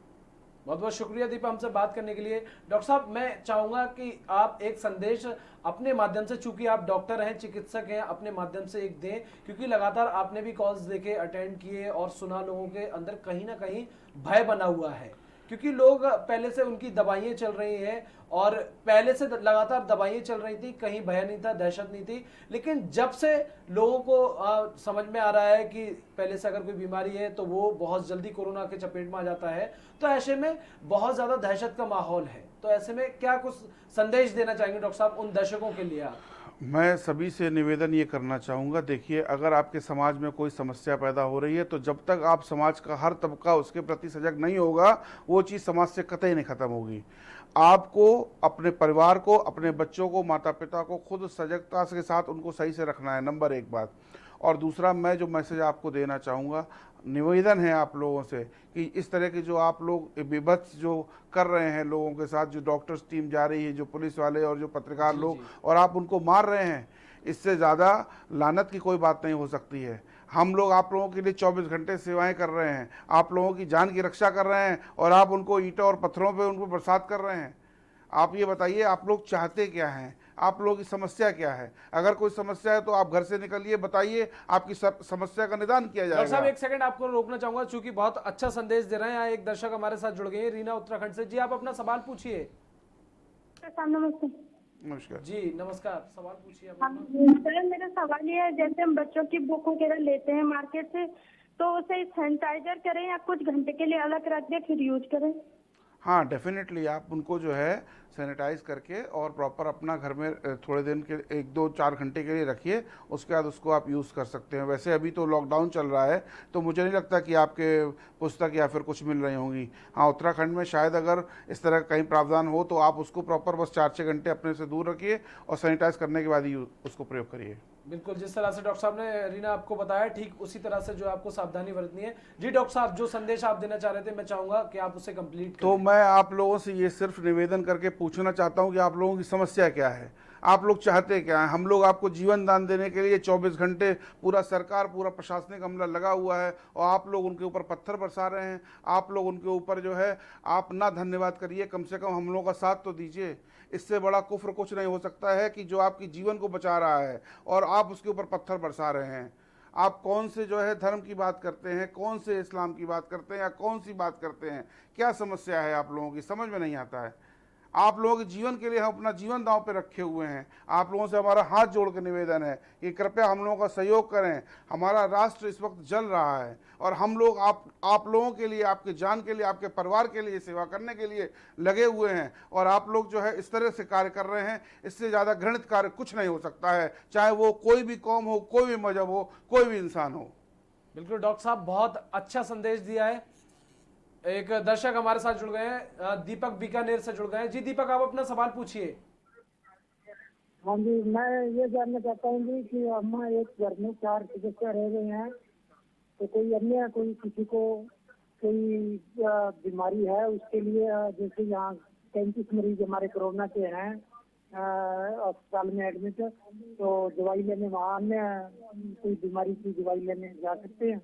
बहुत बहुत शुक्रिया दीपा हमसे बात करने के लिए। डॉक्टर साहब मैं चाहूंगा कि आप एक संदेश अपने माध्यम से, चूंकि आप डॉक्टर हैं, चिकित्सक हैं, अपने माध्यम से एक दें, क्योंकि लगातार आपने भी कॉल्स देके अटेंड किए और सुना, लोगों के अंदर कहीं ना कहीं भय बना हुआ है, क्योंकि लोग पहले से उनकी दवाइयाँ चल रही हैं और पहले से लगातार दवाइयाँ चल रही थी, कहीं भय नहीं था, दहशत नहीं थी। लेकिन जब से लोगों को समझ में आ रहा है कि पहले से अगर कोई बीमारी है तो वो बहुत जल्दी कोरोना के चपेट में आ जाता है, तो ऐसे में बहुत ज़्यादा दहशत का माहौल है। तो ऐसे में क्या कुछ संदेश देना चाहेंगे डॉक्टर साहब उन दर्शकों के लिए आप? मैं सभी से निवेदन ये करना चाहूँगा, देखिए अगर आपके समाज में कोई समस्या पैदा हो रही है तो जब तक आप समाज का हर तबका उसके प्रति सजग नहीं होगा, वो चीज़ समाज से कतई नहीं ख़त्म होगी। आपको अपने परिवार को, अपने बच्चों को, माता पिता को खुद सजगता के साथ उनको सही से रखना है, नंबर एक बात। और दूसरा, मैं जो मैसेज आपको देना चाहूँगा, निवेदन है आप लोगों से कि इस तरह के जो आप लोग विभत्स जो कर रहे हैं लोगों के साथ, जो डॉक्टर्स टीम जा रही है, जो पुलिस वाले और जो पत्रकार लोग, और आप उनको मार रहे हैं, इससे ज़्यादा लानत की कोई बात नहीं हो सकती है। हम लोग आप लोगों के लिए 24 घंटे सेवाएं कर रहे हैं, आप लोगों की जान की रक्षा कर रहे हैं, और आप उनको ईंटों और पत्थरों पे उनको बरसात कर रहे हैं। आप ये बताइए, आप लोग चाहते क्या हैं? आप लोगों की समस्या क्या है? अगर कोई समस्या है तो आप घर से निकलिए, बताइए, आपकी समस्या का निदान किया जाएगा। डॉक्टर साहब एक सेकंड आपको रोकना चाहूंगा, चूंकि बहुत अच्छा संदेश दे रहे हैं। एक दर्शक हमारे साथ जुड़ गए हैं, रीना उत्तराखंड से। जी आप अपना सवाल पूछिए। नमस्ते। नमस्कार जी नमस्कार, सवाल पूछिए। सर मेरा सवाल ये है, जैसे हम बच्चों की बुक वगैरह लेते हैं मार्केट से, तो उसे सैनिटाइजर करें या कुछ घंटे के लिए अलग रख दे फिर यूज करें? हाँ डेफिनेटली, आप उनको जो है सैनिटाइज करके और प्रॉपर अपना घर में थोड़े दिन के 1-2-4 घंटे के लिए रखिए, उसके बाद उसको आप यूज़ कर सकते हैं। वैसे अभी तो लॉकडाउन चल रहा है तो मुझे नहीं लगता कि आपके पुस्तक या फिर कुछ मिल रही होंगी। हाँ, उत्तराखंड में शायद अगर इस तरह का कहीं प्रावधान हो तो आप उसको प्रॉपर बस 4-6 घंटे अपने से दूर रखिए और सैनिटाइज करने के बाद ही उसको प्रयोग करिए। बिल्कुल, जिस तरह से डॉक्टर साहब ने रीना आपको बताया, ठीक उसी तरह से जो आपको सावधानी बरतनी है। जी डॉक्टर साहब, जो संदेश आप देना चाह रहे थे, मैं चाहूंगा कि आप उसे कंप्लीट करें। तो मैं आप लोगों से ये सिर्फ निवेदन करके पूछना चाहता हूँ कि आप लोगों की समस्या क्या है, आप लोग चाहते क्या हैं? हम लोग आपको जीवन दान देने के लिए 24 घंटे पूरा सरकार, पूरा प्रशासनिक अमला लगा हुआ है, और आप लोग उनके ऊपर पत्थर बरसा रहे हैं। आप लोग उनके ऊपर जो है, आप ना धन्यवाद करिए, कम से कम हम लोगों का साथ तो दीजिए। इससे बड़ा कुफ्र कुछ नहीं हो सकता है कि जो आपकी जीवन को बचा रहा है और आप उसके ऊपर पत्थर बरसा रहे हैं। आप कौन से जो है धर्म की बात करते हैं, कौन से इस्लाम की बात करते हैं या कौन सी बात करते हैं, क्या समस्या है आप लोगों की, समझ में नहीं आता है। आप लोगों के जीवन के लिए हम अपना जीवन दांव पे रखे हुए हैं। आप लोगों से हमारा हाथ जोड़ कर निवेदन है कि कृपया हम लोगों का सहयोग करें। हमारा राष्ट्र इस वक्त जल रहा है और हम लोग आप लोगों के लिए, आपके जान के लिए, आपके परिवार के लिए सेवा करने के लिए लगे हुए हैं और आप लोग जो है इस तरह से कार्य कर रहे हैं, इससे ज़्यादा घृणित कार्य कुछ नहीं हो सकता है, चाहे वो कोई भी कौम हो, कोई भी मजहब हो, कोई भी इंसान हो। बिल्कुल डॉक्टर साहब, बहुत अच्छा संदेश दिया है। एक दर्शक हमारे साथ जुड़ गए हैं, दीपक बीकानेर से जुड़ गए हैं। जी दीपक, आप अपना सवाल पूछिए। हाँ जी, मैं ये जानना चाहता हूँ जी कि हम एक घर में 4 सदस्य रह रहे हैं, तो कोई अन्य कोई किसी को कोई बीमारी है, उसके लिए जैसे यहाँ 35 मरीज हमारे कोरोना के हैं अस्पताल में एडमिट, तो दवाई लेने वहाँ अन्य कोई बीमारी की दवाई लेने जा सकते हैं?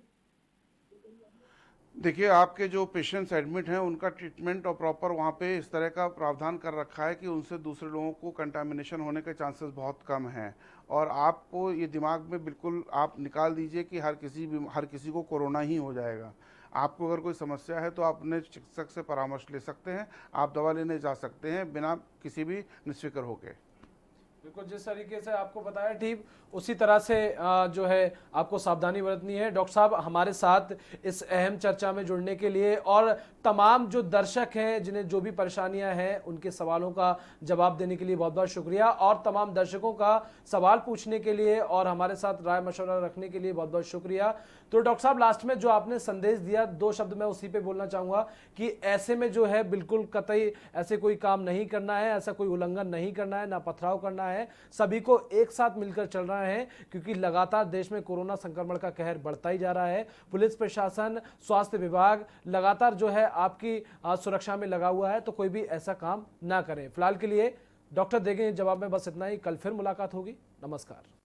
देखिए, आपके जो पेशेंट्स एडमिट हैं उनका ट्रीटमेंट और प्रॉपर वहाँ पे इस तरह का प्रावधान कर रखा है कि उनसे दूसरे लोगों को कंटामिनेशन होने के चांसेस बहुत कम हैं। और आपको ये दिमाग में बिल्कुल आप निकाल दीजिए कि हर किसी को कोरोना ही हो जाएगा। आपको अगर कोई समस्या है तो आप अपने चिकित्सक से परामर्श ले सकते हैं, आप दवा लेने जा सकते हैं बिना किसी भी निश्चिक्र होके। बिल्कुल, जिस तरीके से आपको बताया ठीक उसी तरह से जो है आपको सावधानी बरतनी है। डॉक्टर साहब, हमारे साथ इस अहम चर्चा में जुड़ने के लिए और तमाम जो दर्शक हैं जिन्हें जो भी परेशानियां हैं उनके सवालों का जवाब देने के लिए बहुत बहुत शुक्रिया, और तमाम दर्शकों का सवाल पूछने के लिए और हमारे साथ राय मशवरा रखने के लिए बहुत बहुत शुक्रिया। तो डॉक्टर साहब, लास्ट में जो आपने संदेश दिया, 2 शब्द मैं उसी पे बोलना चाहूँगा कि ऐसे में जो है बिल्कुल कतई ऐसे कोई काम नहीं करना है, ऐसा कोई उल्लंघन नहीं करना है, ना पथराव करना है, सभी को एक साथ मिलकर चलना है, क्योंकि लगातार देश में कोरोना संक्रमण का कहर बढ़ता ही जा रहा है। पुलिस प्रशासन, स्वास्थ्य विभाग लगातार जो है आपकी सुरक्षा में लगा हुआ है, तो कोई भी ऐसा काम ना करें। फिलहाल के लिए डॉक्टर देंगे जवाब में बस इतना ही। कल फिर मुलाकात होगी। नमस्कार।